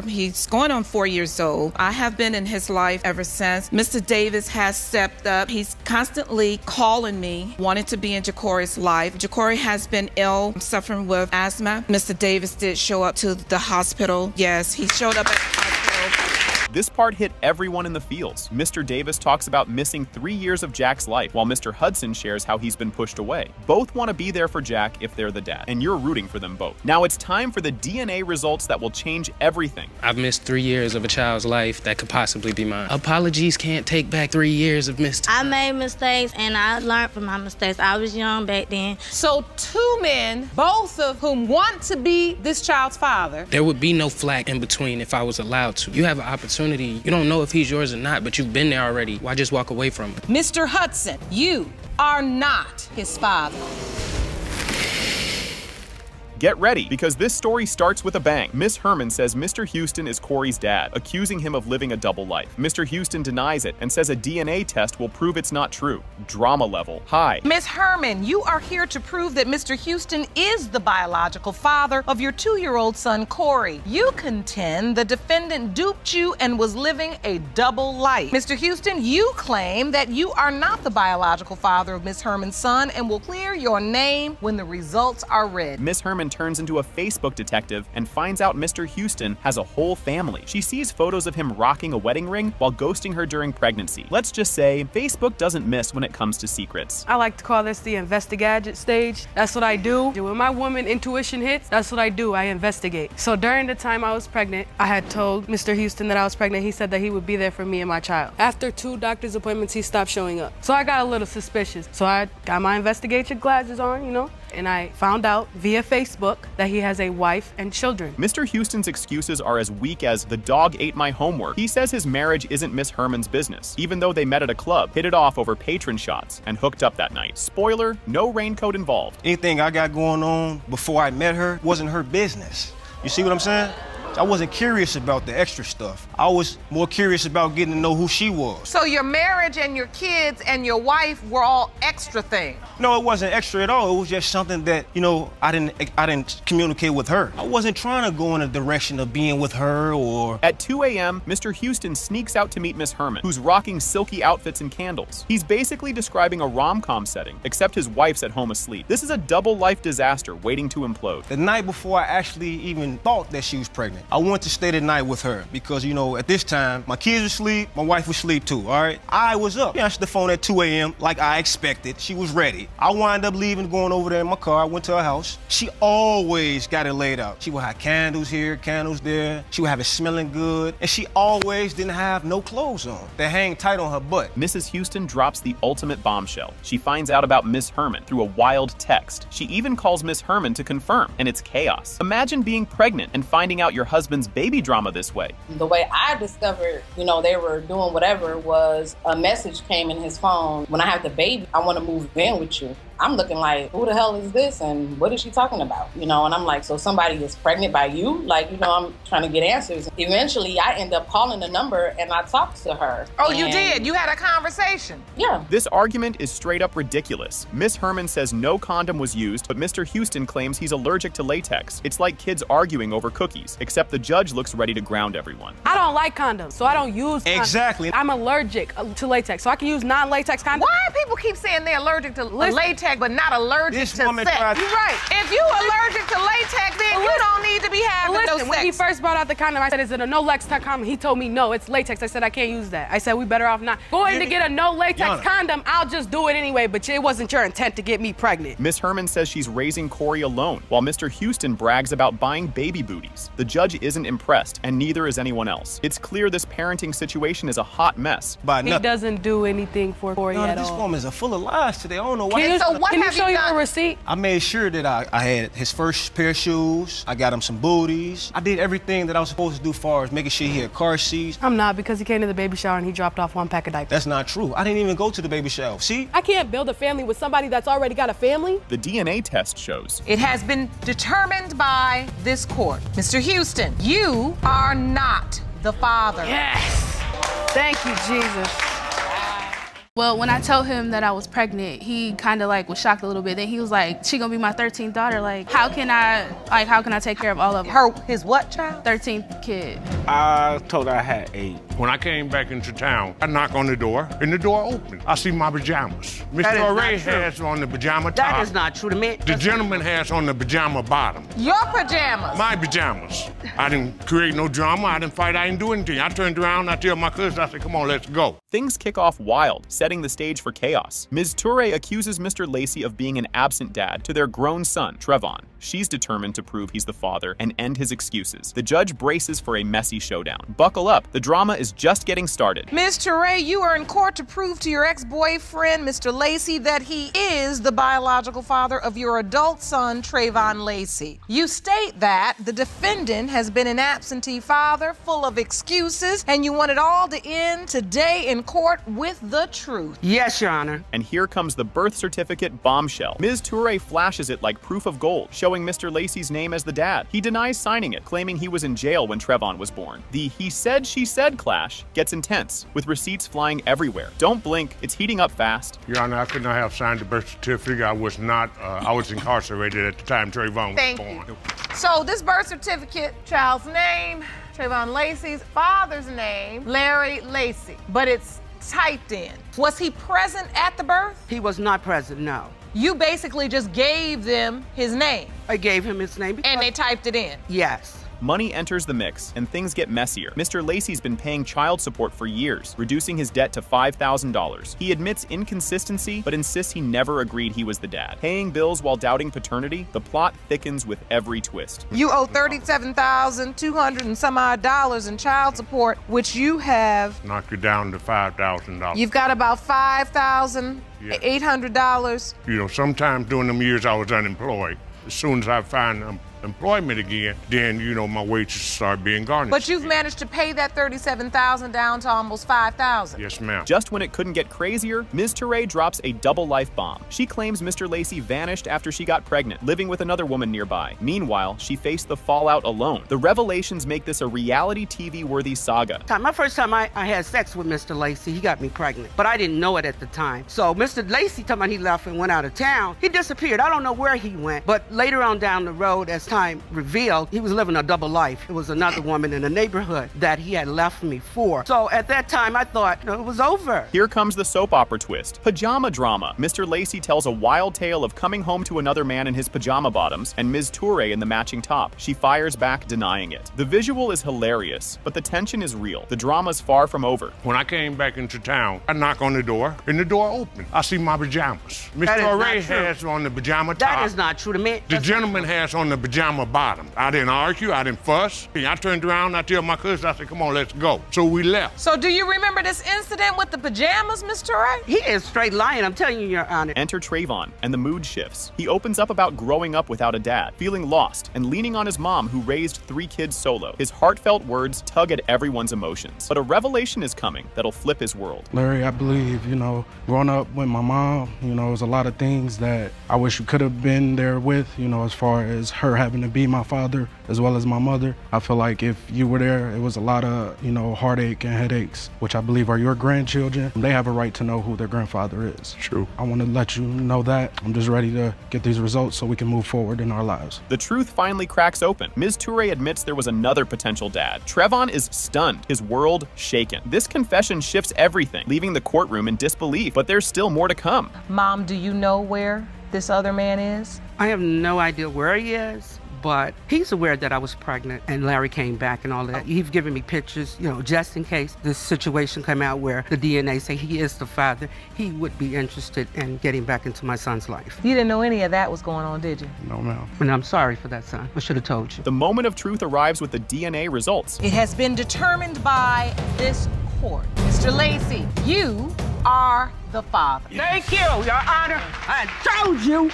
he's going on 4 years old. I have been in his life ever since. Mr. Davis has stepped up. He's constantly calling me, wanting to be in Ja'Cory's life. Ja'Cory has been ill, suffering with asthma. Mr. Davis did show up to the hospital. Yes, he showed up at the hospital. This part hit everyone in the fields. Mr. Davis talks about missing 3 years of Jack's life, while Mr. Hudson shares how he's been pushed away. Both want to be there for Jack if they're the dad, and you're rooting for them both. Now it's time for the DNA results that will change everything. I've missed 3 years of a child's life that could possibly be mine. Apologies can't take back 3 years of missed time. I made mistakes and I learned from my mistakes. I was young back then. So 2 men, both of whom want to be this child's father. There would be no flack in between if I was allowed to. You have an opportunity. You don't know if he's yours or not, but you've been there already. Why just walk away from him? Mr. Hudson, you are not his father. Get ready, because this story starts with a bang. Miss Herman says Mr. Houston is Corey's dad, accusing him of living a double life. Mr. Houston denies it and says a DNA test will prove it's not true. Drama level high. Miss Herman, you are here to prove that Mr. Houston is the biological father of your 2-year-old son, Corey. You contend the defendant duped you and was living a double life. Mr. Houston, you claim that you are not the biological father of Miss Herman's son and will clear your name when the results are read. Miss Herman turns into a Facebook detective and finds out Mr. Houston has a whole family. She sees photos of him rocking a wedding ring while ghosting her during pregnancy. Let's just say Facebook doesn't miss when it comes to secrets. I like to call this the investigate stage. That's what I do. When my woman intuition hits, that's what I do. I investigate. So during the time I was pregnant, I had told Mr. Houston that I was pregnant. He said that he would be there for me and my child. After 2 doctor's appointments, he stopped showing up. So I got a little suspicious. So I got my investigation glasses on, and I found out via Facebook that he has a wife and children. Mr. Houston's excuses are as weak as "the dog ate my homework." He says his marriage isn't Miss Herman's business, even though they met at a club, hit it off over patron shots, and hooked up that night. Spoiler, no raincoat involved. Anything I got going on before I met her wasn't her business. You see what I'm saying? I wasn't curious about the extra stuff. I was more curious about getting to know who she was. So your marriage and your kids and your wife were all extra things? No, it wasn't extra at all. It was just something that, I didn't communicate with her. I wasn't trying to go in a direction of being with her or... At 2 a.m., Mr. Houston sneaks out to meet Miss Herman, who's rocking silky outfits and candles. He's basically describing a rom-com setting, except his wife's at home asleep. This is a double life disaster waiting to implode. The night before I actually even thought that she was pregnant, I wanted to stay the night with her because, at this time, my kids were asleep, my wife was asleep too, all right? I was up. She answered the phone at 2 a.m. like I expected. She was ready. I wound up leaving, going over there in my car. I went to her house. She always got it laid out. She would have candles here, candles there. She would have it smelling good. And she always didn't have no clothes on. They hang tight on her butt. Mrs. Houston drops the ultimate bombshell. She finds out about Miss Herman through a wild text. She even calls Miss Herman to confirm, and it's chaos. Imagine being pregnant and finding out your husband's baby drama this way. The way I discovered, they were doing whatever was a message came in his phone. When I have the baby, I want to move in with you. I'm looking like, who the hell is this? And what is she talking about? And I'm like, so somebody is pregnant by you? I'm trying to get answers. Eventually, I end up calling the number and I talked to her. Oh, you did? You had a conversation? Yeah. This argument is straight up ridiculous. Miss Herman says no condom was used, but Mr. Houston claims he's allergic to latex. It's like kids arguing over cookies, except the judge looks ready to ground everyone. I don't like condoms, so I don't use condoms. Exactly. I'm allergic to latex, so I can use non-latex condoms. Why do people keep saying they're allergic to latex but not allergic to sex? You're right. If you allergic to latex, then you don't need to be having no sex. When he first brought out the condom, I said, is it a no-latex condom? He told me, no, it's latex. I said, I can't use that. I said, we better off not. Going to get a no-latex condom, I'll just do it anyway, but it wasn't your intent to get me pregnant. Miss Herman says she's raising Corey alone, while Mr. Houston brags about buying baby booties. The judge isn't impressed, and neither is anyone else. It's clear this parenting situation is a hot mess. He doesn't do anything for Corey at all. This woman's full of lies today. I don't know why. Can you show you a receipt? I made sure that I had his first pair of shoes. I got him some booties. I did everything that I was supposed to do as far as making sure he had car seats. I'm not, because he came to the baby shower and he dropped off 1 pack of diapers. That's not true. I didn't even go to the baby shower. See? I can't build a family with somebody that's already got a family. The DNA test shows. It has been determined by this court. Mr. Houston, you are not the father. Yes. Thank you, Jesus. Well, when I told him that I was pregnant, he kind of was shocked a little bit. Then he was like, she gonna be my 13th daughter. How can I take care of all of them? His what child? 13th kid. I told her I had 8. When I came back into town, I knock on the door, and the door opened. I see my pajamas. Mr. Ray has on the pajama top. That is not true to me. The gentleman has on the pajama bottom. Your pajamas? My pajamas. I didn't create no drama. I didn't fight. I didn't do anything. I turned around, I tell my cousin, I said, come on, let's go. Things kick off wild, setting the stage for chaos. Ms. Toure accuses Mr. Lacey of being an absent dad to their grown son, Trevon. She's determined to prove he's the father and end his excuses. The judge braces for a messy showdown. Buckle up, the drama is just getting started. Ms. Toure, you are in court to prove to your ex-boyfriend, Mr. Lacey, that he is the biological father of your adult son, Trayvon Lacey. You state that the defendant has been an absentee father, full of excuses, and you want it all to end today in court with the truth. Yes, Your Honor. And here comes the birth certificate bombshell. Ms. Toure flashes it like proof of gold, showing Mr. Lacey's name as the dad. He denies signing it, claiming he was in jail when Trevon was born. The he said, she said clash gets intense, with receipts flying everywhere. Don't blink, it's heating up fast. Your Honor, I could not have signed the birth certificate. I was not, I was incarcerated at the time Trayvon was born. You. So this birth certificate, child's name, Trayvon Lacey's father's name, Larry Lacey, but it's typed in. Was he present at the birth? He was not present, no. You basically just gave them his name. I gave him his name. And they typed it in? Yes. Money enters the mix, and things get messier. Mr. Lacey's been paying child support for years, reducing his debt to $5,000. He admits inconsistency, but insists he never agreed he was the dad. Paying bills while doubting paternity, the plot thickens with every twist. You owe $37,200 and some odd dollars in child support, which you have knocked it down to $5,000. You've got about $5,800. Sometimes during them years I was unemployed. As soon as I find employment again, then, my wages start being garnished. But you've managed to pay that $37,000 down to almost $5,000. Yes, ma'am. Just when it couldn't get crazier, Ms. Toure drops a double life bomb. She claims Mr. Lacey vanished after she got pregnant, living with another woman nearby. Meanwhile, she faced the fallout alone. The revelations make this a reality TV-worthy saga. My first time I had sex with Mr. Lacey, he got me pregnant, but I didn't know it at the time. So Mr. Lacey told me he left and went out of town. He disappeared. I don't know where he went, but later on down the road, as time revealed, he was living a double life. It was another woman in the neighborhood that he had left me for. So at that time, I thought, it was over. Here comes the soap opera twist. Pajama drama. Mr. Lacey tells a wild tale of coming home to another man in his pajama bottoms and Ms. Toure in the matching top. She fires back, denying it. The visual is hilarious, but the tension is real. The drama's far from over. When I came back into town, I knock on the door, and the door opened. I see my pajamas. Mr. Toure has on the pajama top. That is not true to me. The gentleman has on the pajama bottom. I didn't argue, I didn't fuss. I turned around, I tell my cousin, I said, come on, let's go. So we left. So do you remember this incident with the pajamas, Mr. Toure? He is straight lying, I'm telling you, Your Honor. Enter Trayvon, and the mood shifts. He opens up about growing up without a dad, feeling lost, and leaning on his mom who raised 3 kids solo. His heartfelt words tug at everyone's emotions. But a revelation is coming that'll flip his world. Larry, I believe, growing up with my mom, there's a lot of things that I wish you could have been there with, as far as her having to be my father as well as my mother. I feel like if you were there, it was a lot of, heartache and headaches, which I believe are your grandchildren. They have a right to know who their grandfather is. True. I want to let you know that. I'm just ready to get these results so we can move forward in our lives. The truth finally cracks open. Ms. Toure admits there was another potential dad. Trayvon is stunned, his world shaken. This confession shifts everything, leaving the courtroom in disbelief, but there's still more to come. Mom, do you know where this other man is? I have no idea where he is, but he's aware that I was pregnant and Larry came back and all that. He's given me pictures, just in case this situation came out where the DNA say he is the father, he would be interested in getting back into my son's life. You didn't know any of that was going on, did you? No, ma'am. And I'm sorry for that, son. I should have told you. The moment of truth arrives with the DNA results. It has been determined by this court. Mr. Lacey, you are the father. Thank you, Your Honor. I told you.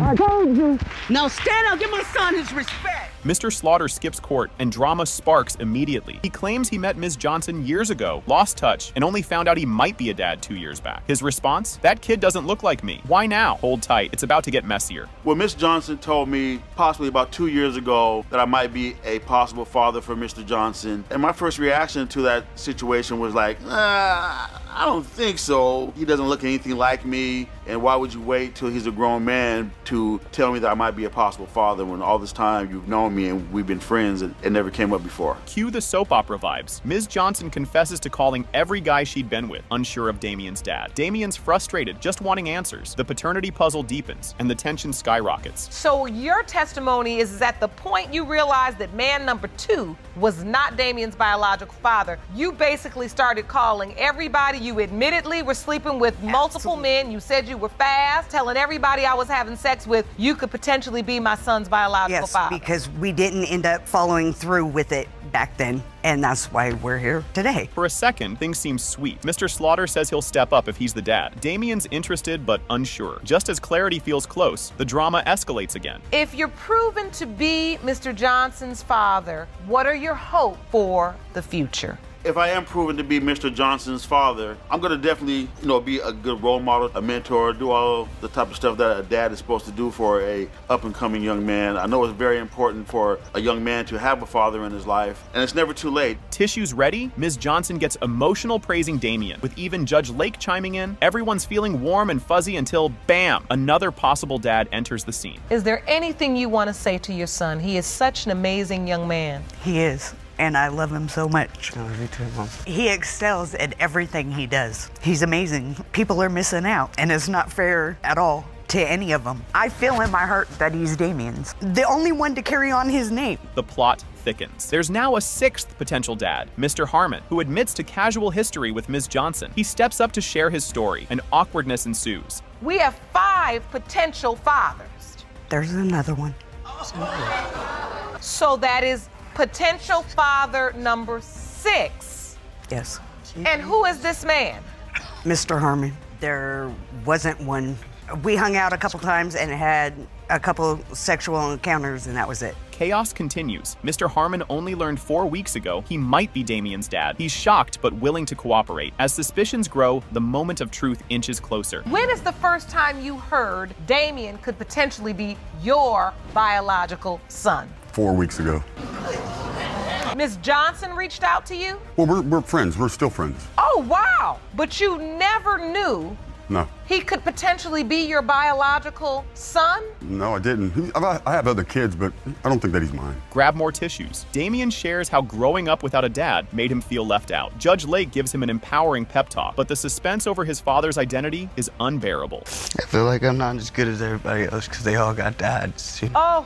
I told you. Now stand up, give my son his respect. Mr. Slaughter skips court and drama sparks immediately. He claims he met Ms. Johnson years ago, lost touch, and only found out he might be a dad 2 years back. His response? That kid doesn't look like me. Why now? Hold tight, it's about to get messier. Well, Ms. Johnson told me possibly about 2 years ago that I might be a possible father for Mr. Johnson. And my first reaction to that situation was like, I don't think so. He doesn't look anything like me. And why would you wait till he's a grown man to tell me that I might be a possible father when all this time you've known me and we've been friends and it never came up before? Cue the soap opera vibes. Ms. Johnson confesses to calling every guy she'd been with, unsure of Damien's dad. Damien's frustrated, just wanting answers. The paternity puzzle deepens and the tension skyrockets. So your testimony is at the point you realized that man number 2 was not Damien's biological father. You basically started calling everybody you admittedly were sleeping with multiple men. You said you were fast, telling everybody I was having sex with, you could potentially be my son's biological father. Yes, because we didn't end up following through with it back then, and that's why we're here today. For a second, things seem sweet. Mr. Slaughter says he'll step up if he's the dad. Damien's interested but unsure. Just as clarity feels close, the drama escalates again. If you're proven to be Mr. Johnson's father, what are your hopes for the future? If I am proven to be Mr. Johnson's father, I'm gonna definitely, be a good role model, a mentor, do all the type of stuff that a dad is supposed to do for a up-and-coming young man. I know it's very important for a young man to have a father in his life, and it's never too late. Tissues ready? Ms. Johnson gets emotional praising Damien, with even Judge Lake chiming in. Everyone's feeling warm and fuzzy until, bam, another possible dad enters the scene. Is there anything you want to say to your son? He is such an amazing young man. He is. And I love him so much. I love you too, Mom. He excels at everything he does. He's amazing. People are missing out, and it's not fair at all to any of them. I feel in my heart that he's Damien's, the only one to carry on his name. The plot thickens. There's now a 6th potential dad, Mr. Harmon, who admits to casual history with Ms. Johnson. He steps up to share his story, and awkwardness ensues. We have 5 potential fathers. There's another one. So that is potential father number 6. Yes. And who is this man? Mr. Harmon. There wasn't one. We hung out a couple times and had a couple sexual encounters, and that was it. Chaos continues. Mr. Harmon only learned 4 weeks ago he might be Damien's dad. He's shocked but willing to cooperate. As suspicions grow, the moment of truth inches closer. When is the first time you heard Damien could potentially be your biological son? 4 weeks ago. Ms. Johnson reached out to you? Well, we're friends. We're still friends. Oh, wow. But you never knew No. he could potentially be your biological son? No, I didn't. I have other kids, but I don't think that he's mine. Grab more tissues. Damien shares how growing up without a dad made him feel left out. Judge Lake gives him an empowering pep talk, but the suspense over his father's identity is unbearable. I feel like I'm not as good as everybody else because they all got dads. Oh.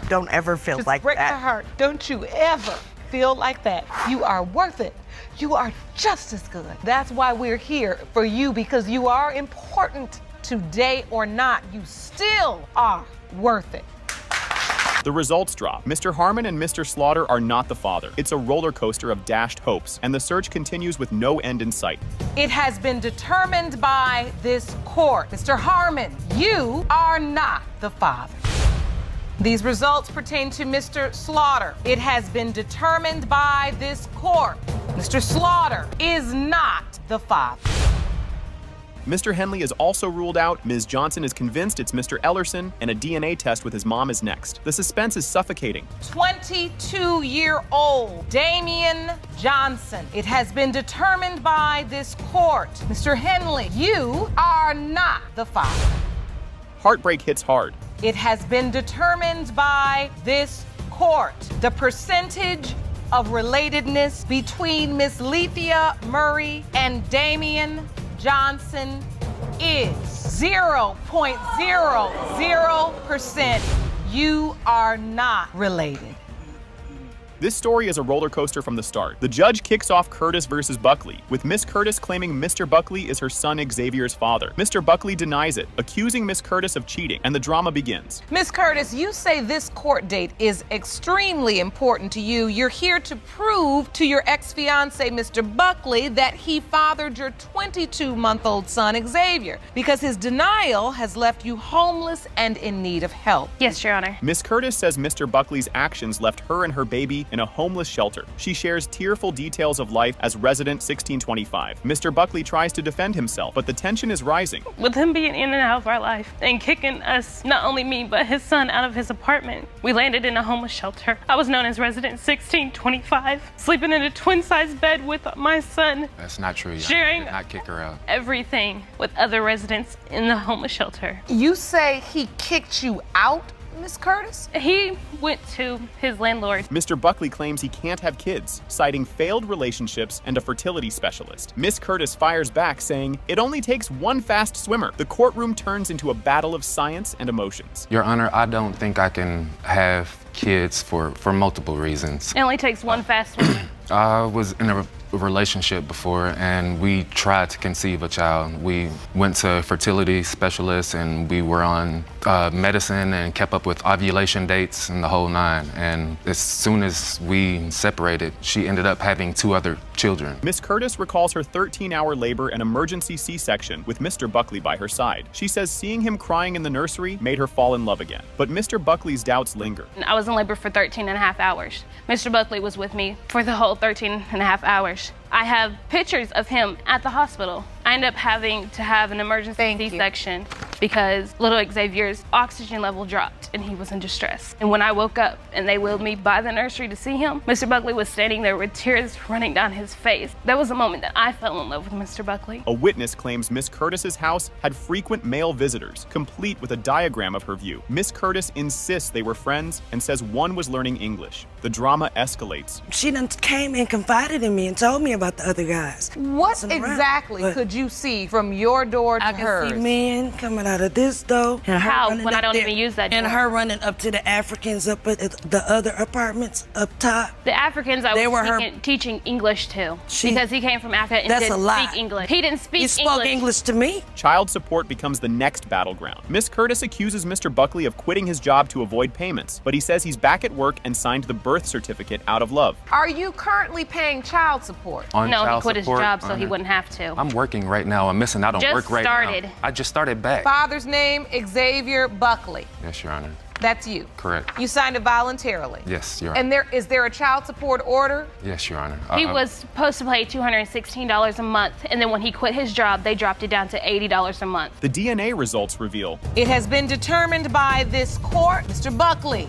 Don't ever feel Just like break that. my heart. Don't you ever feel like that. You are worth it. You are just as good. That's why we're here for you, because you are important. Today or not, you still are worth it. The results drop. Mr. Harmon and Mr. Slaughter are not the father. It's a roller coaster of dashed hopes, and the search continues with no end in sight. It has been determined by this court. Mr. Harmon, you are not the father. These results pertain to Mr. Slaughter. It has been determined by this court. Mr. Slaughter is not the father. Mr. Henley is also ruled out, Ms. Johnson is convinced it's Mr. Ellerson, and a DNA test with his mom is next. The suspense is suffocating. 22-year-old Damien Johnson. It has been determined by this court. Mr. Henley, you are not the father. Heartbreak hits hard. It has been determined by this court. The percentage of relatedness between Miss Lethea Murray and Damien Johnson is 0.00%. You are not related. This story is a roller coaster from the start. The judge kicks off Curtis versus Buckley, with Miss Curtis claiming Mr. Buckley is her son Xavier's father. Mr. Buckley denies it, accusing Miss Curtis of cheating, and the drama begins. Miss Curtis, you say this court date is extremely important to you. You're here to prove to your ex-fiance, Mr. Buckley, that he fathered your 22-month-old son Xavier, because his denial has left you homeless and in need of help. Yes, Your Honor. Miss Curtis says Mr. Buckley's actions left her and her baby in a homeless shelter. She shares tearful details of life as resident 1625. Mr. Buckley tries to defend himself, but the tension is rising. With him being in and out of our life and kicking us, not only me, but his son out of his apartment, we landed in a homeless shelter. I was known as resident 1625, sleeping in a twin-sized bed with my son. That's not true. Sharing You did not kick her out. everything with other residents in the homeless shelter. You say he kicked you out, Miss Curtis? He went to his landlord. Mr. Buckley claims he can't have kids, citing failed relationships and a fertility specialist. Miss Curtis fires back, saying, "It only takes one fast swimmer." The courtroom turns into a battle of science and emotions. Your Honor, I don't think I can have kids for multiple reasons. It only takes one fast swimmer. I was in a relationship before, and we tried to conceive a child. We went to fertility specialists, and we were on medicine and kept up with ovulation dates and the whole nine. And as soon as we separated, she ended up having 2 other children. Miss Curtis recalls her 13-hour labor and emergency C-section with Mr. Buckley by her side. She says seeing him crying in the nursery made her fall in love again. But Mr. Buckley's doubts linger. I was in labor for 13 and a half hours. Mr. Buckley was with me for the whole 13 and a half hours. I have pictures of him at the hospital. I ended up having to have an emergency C-section because little Xavier's oxygen level dropped and he was in distress. And when I woke up and they wheeled me by the nursery to see him, Mr. Buckley was standing there with tears running down his face. That was the moment that I fell in love with Mr. Buckley. A witness claims Miss Curtis's house had frequent male visitors, complete with a diagram of her view. Miss Curtis insists they were friends and says one was learning English. The drama escalates. She done came and confided in me and told me about the other guys. What exactly could you see from your door to hers? I can see men coming out of this door. And her How? running When I up don't there, even use that And door. her running up to the Africans up at the other apartments up top. The Africans I They was were teaching English to because he came from Africa and That's a didn't lie. speak English. He didn't speak You spoke English to me? Child support becomes the next battleground. Miss Curtis accuses Mr. Buckley of quitting his job to avoid payments, but he says he's back at work and signed the birth certificate out of love. Are you currently paying child support? On No, he child quit his support? job so he Uh-huh. wouldn't have to. I'm working right now. I'm missing out on Just work right started. now. I just started back. Father's name, Xavier Buckley. Yes, Your Honor. That's you. Correct. You signed it voluntarily. Yes, Your Honor. And is there a child support order? Yes, Your Honor. He was supposed to pay $216 a month, and then when he quit his job, they dropped it down to $80 a month. The DNA results reveal It has been determined by this court, Mr. Buckley,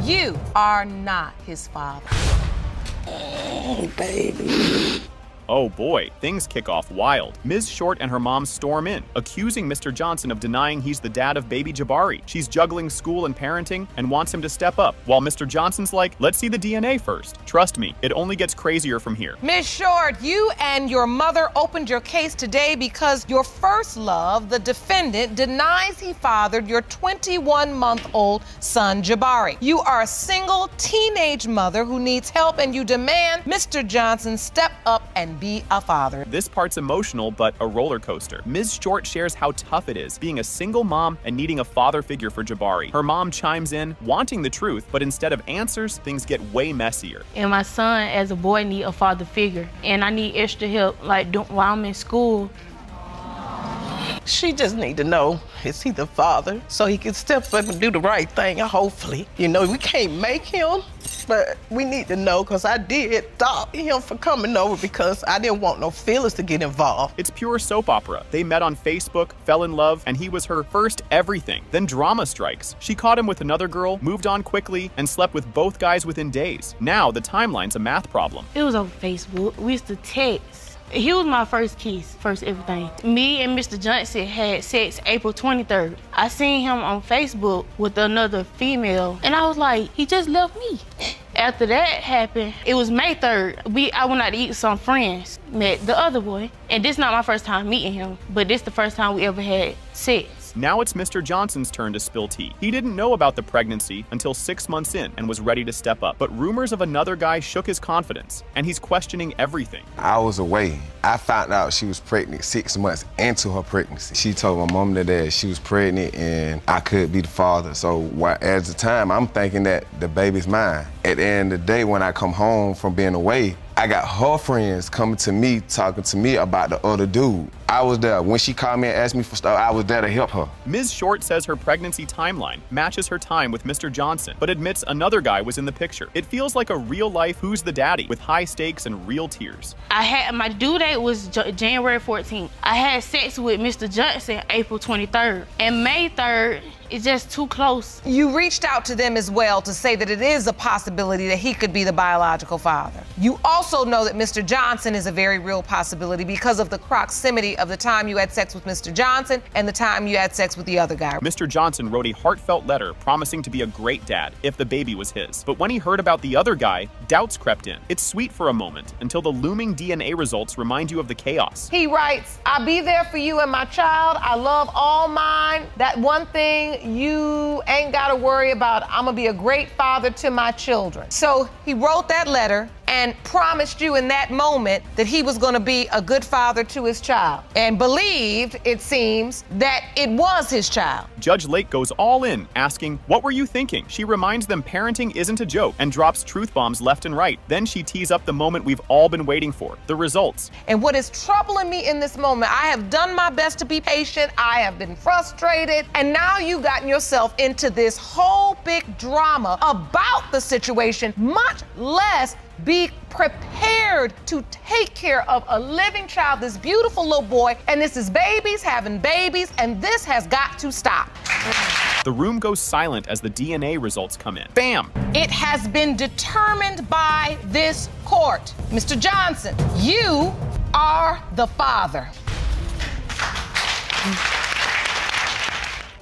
you are not his father. Oh, baby. Oh boy, things kick off wild. Ms. Short and her mom storm in, accusing Mr. Johnson of denying he's the dad of baby Jabari. She's juggling school and parenting and wants him to step up, while Mr. Johnson's like, let's see the DNA first. Trust me, it only gets crazier from here. Ms. Short, you and your mother opened your case today because your first love, the defendant, denies he fathered your 21-month-old son, Jabari. You are a single teenage mother who needs help, and you demand Mr. Johnson step up and be a father. This part's emotional, but a roller coaster. Ms. Short shares how tough it is being a single mom and needing a father figure for Jabari. Her mom chimes in, wanting the truth, but instead of answers, things get way messier. And my son, as a boy, need a father figure. And I need extra help, like while I'm in school. She just need to know, is he the father? So he can step up and do the right thing, hopefully. You know, we can't make him, but we need to know, because I did stop him from coming over because I didn't want no feelings to get involved. It's pure soap opera. They met on Facebook, fell in love, and he was her first everything. Then drama strikes. She caught him with another girl, moved on quickly, and slept with both guys within days. Now the timeline's a math problem. It was on Facebook. We used to text. He was my first kiss, first everything. Me and Mr. Johnson had sex April 23rd. I seen him on Facebook with another female, and I was like, he just left me. After that happened, it was May 3rd. I went out to eat with some friends, met the other boy, and this not my first time meeting him, but this the first time we ever had sex. Now it's Mr. Johnson's turn to spill tea. He didn't know about the pregnancy until 6 months in and was ready to step up. But rumors of another guy shook his confidence, and he's questioning everything. I was away. I found out she was pregnant 6 months into her pregnancy. She told my mom and dad she was pregnant and I could be the father. So at the time, I'm thinking that the baby's mine. At the end of the day, when I come home from being away, I got her friends coming to me, talking to me about the other dude. I was there. When she called me and asked me for stuff, I was there to help her. Ms. Short says her pregnancy timeline matches her time with Mr. Johnson, but admits another guy was in the picture. It feels like a real-life Who's the Daddy with high stakes and real tears. My due date was January 14th. I had sex with Mr. Johnson April 23rd. And May 3rd, it's just too close. You reached out to them as well to say that it is a possibility that he could be the biological father. You also know that Mr. Johnson is a very real possibility because of the proximity of the time you had sex with Mr. Johnson and the time you had sex with the other guy. Mr. Johnson wrote a heartfelt letter promising to be a great dad if the baby was his. But when he heard about the other guy, doubts crept in. It's sweet for a moment until the looming DNA results remind you of the chaos. He writes, I'll be there for you and my child. I love all mine. That one thing you ain't got to worry about. I'm going to be a great father to my children. So he wrote that letter and promised you in that moment that he was going to be a good father to his child, and believed, it seems, that it was his child. Judge Lake goes all in, asking, what were you thinking? She reminds them parenting isn't a joke and drops truth bombs left and right. Then she tees up the moment we've all been waiting for, the results. And what is troubling me in this moment, I have done my best to be patient, I have been frustrated, and now you've gotten yourself into this whole big drama about the situation, much less be prepared to take care of a living child, this beautiful little boy, and this is babies having babies, and this has got to stop. The room goes silent as the DNA results come in. Bam! It has been determined by this court. Mr. Johnson, you are the father.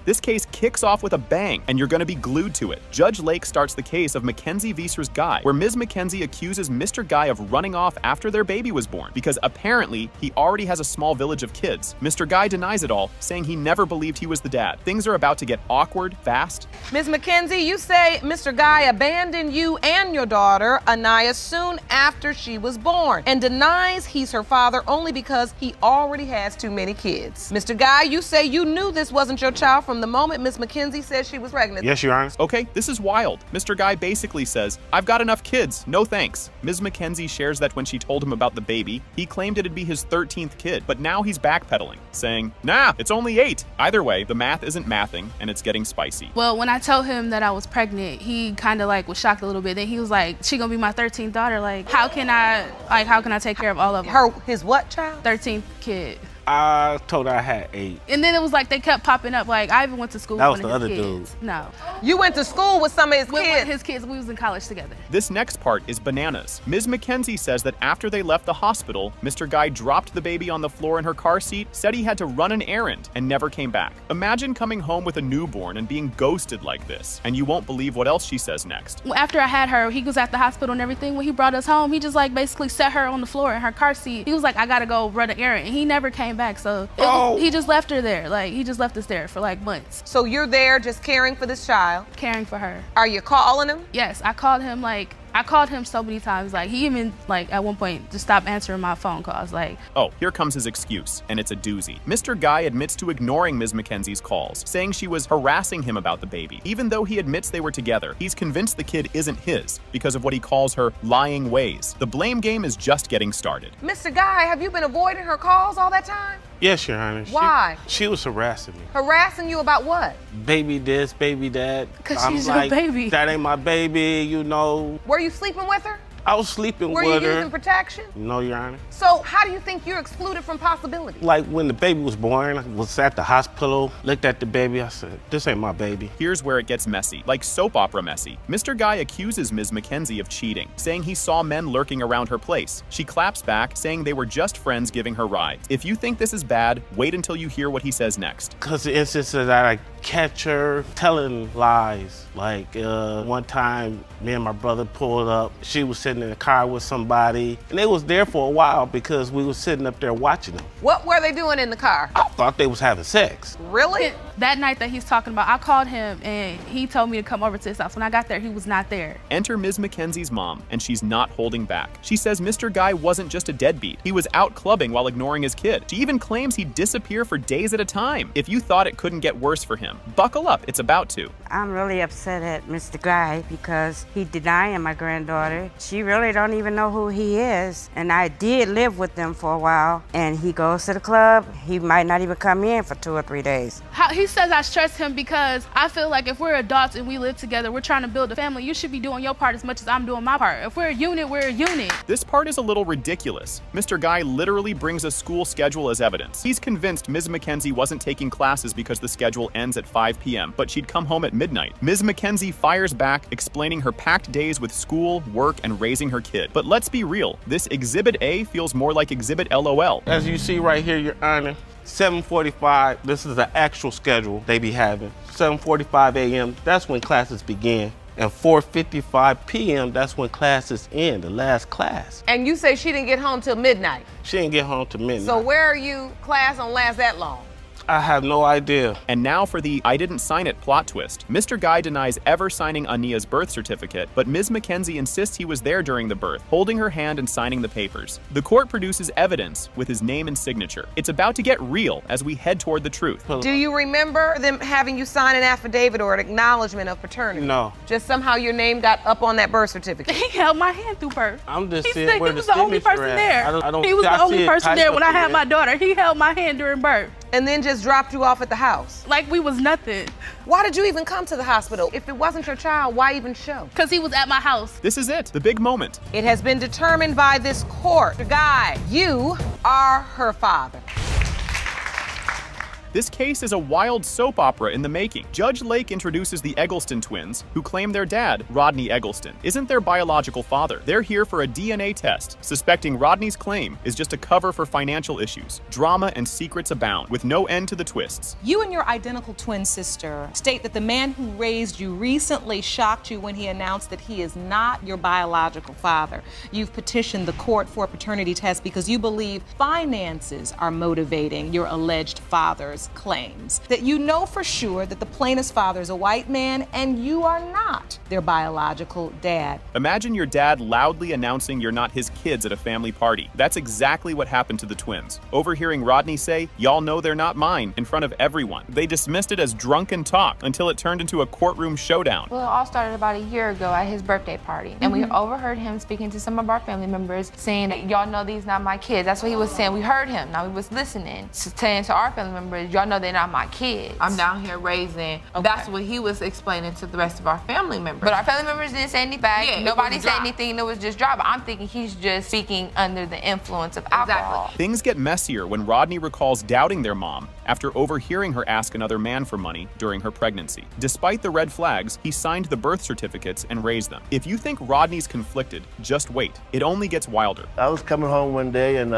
This case kicks off with a bang, and you're going to be glued to it. Judge Lake starts the case of Mackenzie Vieser's Guy, where Ms. Mackenzie accuses Mr. Guy of running off after their baby was born, because apparently he already has a small village of kids. Mr. Guy denies it all, saying he never believed he was the dad. Things are about to get awkward fast. Ms. Mackenzie, you say Mr. Guy abandoned you and your daughter, Anaya, soon after she was born, and denies he's her father only because he already has too many kids. Mr. Guy, you say you knew this wasn't your child from from the moment Ms. McKenzie said she was pregnant. Yes, Your Honor. Okay, this is wild. Mr. Guy basically says, I've got enough kids, no thanks. Ms. McKenzie shares that when she told him about the baby, he claimed it'd be his 13th kid, but now he's backpedaling, saying, nah, it's only 8. Either way, the math isn't mathing, and it's getting spicy. Well, when I told him that I was pregnant, he kind of like was shocked a little bit. Then he was like, she gonna be my 13th daughter. Like, how can I take care of all of them? His what child? 13th kid. I told her I had 8. And then it was like they kept popping up. Like I even went to school That with was one the of his other kids. No. You went to school with some of his With kids? one of his kids. We was in college together. This next part is bananas. Ms. McKenzie says that after they left the hospital, Mr. Guy dropped the baby on the floor in her car seat, said he had to run an errand, and never came back. Imagine coming home with a newborn and being ghosted like this, and you won't believe what else she says next. After I had her, he was at the hospital and everything. When he brought us home, he just like basically set her on the floor in her car seat. He was like, I gotta go run an errand. And he never came back. So he just left her there. Like he just left us there for like months. So you're there just caring for this child? Caring for her. Are you calling him? Yes, I called him so many times. Like he even like at one point just stopped answering my phone calls. Like, oh, here comes his excuse, and it's a doozy. Mr. Guy admits to ignoring Ms. McKenzie's calls, saying she was harassing him about the baby. Even though he admits they were together, he's convinced the kid isn't his because of what he calls her lying ways. The blame game is just getting started. Mr. Guy, have you been avoiding her calls all that time? Yes, Your Honor. Why? She was harassing me. Harassing you about what? Baby this, baby that. 'Cause she's your baby. That ain't my baby, you know. Were you sleeping with her? I was sleeping Were with you her. using protection? No, Your Honor. So how do you think you're excluded from possibility? Like when the baby was born, I was at the hospital, looked at the baby, I said, this ain't my baby. Here's where it gets messy, like soap opera messy. Mr. Guy accuses Ms. McKenzie of cheating, saying he saw men lurking around her place. She claps back, saying they were just friends giving her rides. If you think this is bad, wait until you hear what he says next. Because the instances that I catch her telling lies. Like one time, me and my brother pulled up. She was sitting in the car with somebody, and they was there for a while because we was sitting up there watching them. What were they doing in the car? I thought they was having sex. Really? That night that he's talking about, I called him and he told me to come over to his house. When I got there, he was not there. Enter Ms. McKenzie's mom, and she's not holding back. She says Mr. Guy wasn't just a deadbeat. He was out clubbing while ignoring his kid. She even claims he'd disappear for days at a time. If you thought it couldn't get worse for him, buckle up, it's about to. I'm really upset at Mr. Guy because he denying my granddaughter. She really don't even know who he is. And I did live with them for a while, and he goes to the club. He might not even come in for 2 or 3 days. He says I stress him because I feel like if we're adults and we live together, we're trying to build a family, you should be doing your part as much as I'm doing my part. If we're a unit, we're a unit. This part is a little ridiculous. Mr. Guy literally brings a school schedule as evidence. He's convinced Ms. McKenzie wasn't taking classes because the schedule ends at 5 p.m., but she'd come home at midnight. Ms. McKenzie fires back, explaining her packed days with school, work, and raising her kid. But let's be real, this Exhibit A feels more like Exhibit LOL. As you see right here, Your Honor, 7:45, this is the actual schedule they be having. 7:45 a.m., that's when classes begin. And 4:55 p.m., that's when classes end, the last class. And you say she didn't get home till midnight. She didn't get home till midnight. So where are you? Class don't last that long. I have no idea. And now for the I didn't sign it plot twist. Mr. Guy denies ever signing Ania's birth certificate, but Ms. McKenzie insists he was there during the birth, holding her hand and signing the papers. The court produces evidence with his name and signature. It's about to get real as we head toward the truth. Do you remember them having you sign an affidavit or an acknowledgement of paternity? No. Just somehow your name got up on that birth certificate? He held my hand through birth. I'm just He saying said where he was the the only signature person at. there. I don't He was I the only see it person typed there up when I had there. my daughter. He held my hand during birth. And then just dropped you off at the house? Like we was nothing. Why did you even come to the hospital? If it wasn't your child, why even show? Because he was at my house. This is it, the big moment. It has been determined by this court. Guy, you are her father. This case is a wild soap opera in the making. Judge Lake introduces the Eggleston twins, who claim their dad, Rodney Eggleston, isn't their biological father. They're here for a DNA test, suspecting Rodney's claim is just a cover for financial issues. Drama and secrets abound, with no end to the twists. You and your identical twin sister state that the man who raised you recently shocked you when he announced that he is not your biological father. You've petitioned the court for a paternity test because you believe finances are motivating your alleged father's Wallace claims that you know for sure that the plaintiff's father is a white man and you are not their biological dad. Imagine your dad loudly announcing you're not his kids at a family party. That's exactly what happened to the twins. Overhearing Rodney say, "Y'all know they're not mine," in front of everyone, they dismissed it as drunken talk until it turned into a courtroom showdown. Well, it all started about a year ago at his birthday party, and we overheard him speaking to some of our family members saying, "Y'all know these not my kids." That's what he was saying. We heard him. Now we was listening, saying to our family members, "Y'all know they're not my kids. I'm down here raising." That's what he was explaining to the rest of our family members. But our family members didn't say anything back. Yeah, nobody said anything. It was just dry. But I'm thinking he's just speaking under the influence of alcohol. Things get messier when Rodney recalls doubting their mom after overhearing her ask another man for money during her pregnancy. Despite the red flags, he signed the birth certificates and raised them. If you think Rodney's conflicted, just wait. It only gets wilder. I was coming home one day and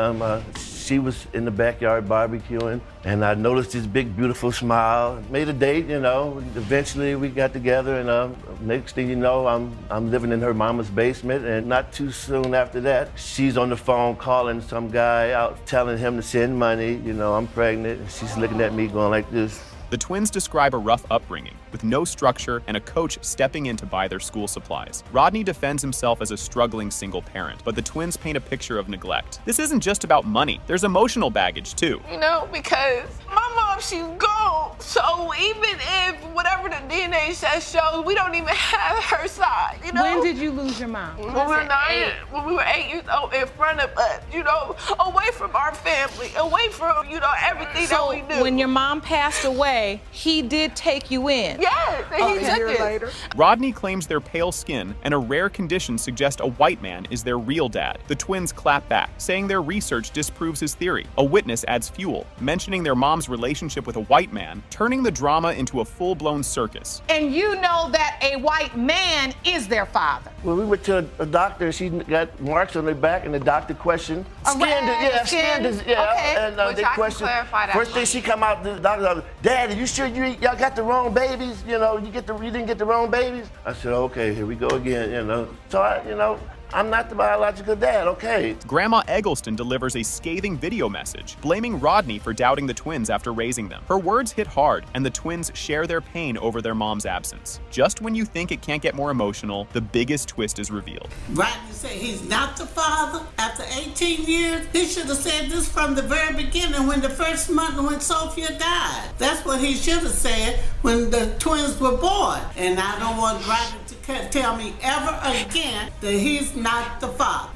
she was in the backyard barbecuing, and I noticed this big, beautiful smile. Made a date, you know. Eventually, we got together, and next thing you know, I'm living in her mama's basement, and not too soon after that, she's on the phone calling some guy out, telling him to send money. You know, I'm pregnant, and she's looking at me going like this. The twins describe a rough upbringing, with no structure and a coach stepping in to buy their school supplies. Rodney defends himself as a struggling single parent, but the twins paint a picture of neglect. This isn't just about money. There's emotional baggage, too. You know, because my mom, she's gone. So even if whatever the DNA test shows, we don't even have her side, you know? When did you lose your mom? When we were 8 years old, in front of us, you know, away from our family, away from, you know, everything that we knew. When your mom passed away, he did take you in. Yes, and he took it. Later. Rodney claims their pale skin and a rare condition suggest a white man is their real dad. The twins clap back, saying their research disproves his theory. A witness adds fuel, mentioning their mom's relationship with a white man, turning the drama into a full-blown circus. And you know that a white man is their father. When we went to a doctor, she got marks on her back, and the doctor questioned. Skin. Okay. And they questioned. First thing she come out, the doctor was, "Dad, are you sure y'all got the wrong babies? You know, you didn't get the wrong babies?" I said, "Okay, here we go again." You know, so I'm not the biological dad, okay. Grandma Eggleston delivers a scathing video message, blaming Rodney for doubting the twins after raising them. Her words hit hard, and the twins share their pain over their mom's absence. Just when you think it can't get more emotional, the biggest twist is revealed. Rodney said he's not the father. After 18 years, he should have said this from the very beginning when the first month when Sophia died. That's what he should have said when the twins were born. And I don't want Rodney to tell me ever again that he's not the father.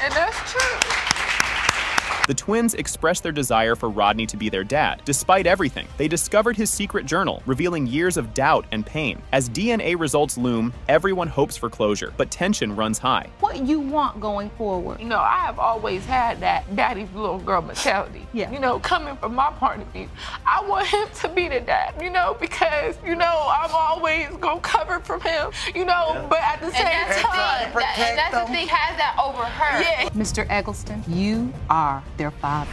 And that's true. The twins express their desire for Rodney to be their dad. Despite everything, they discovered his secret journal, revealing years of doubt and pain. As DNA results loom, everyone hopes for closure, but tension runs high. What you want going forward? You know, I have always had that daddy's little girl mentality. Yeah. You know, coming from my point of view, I want him to be the dad, you know, because, you know, I'm always gonna cover from him, you know, but at the same time. And that's the thing, has that over her. Yeah. Mr. Eggleston, you are their father.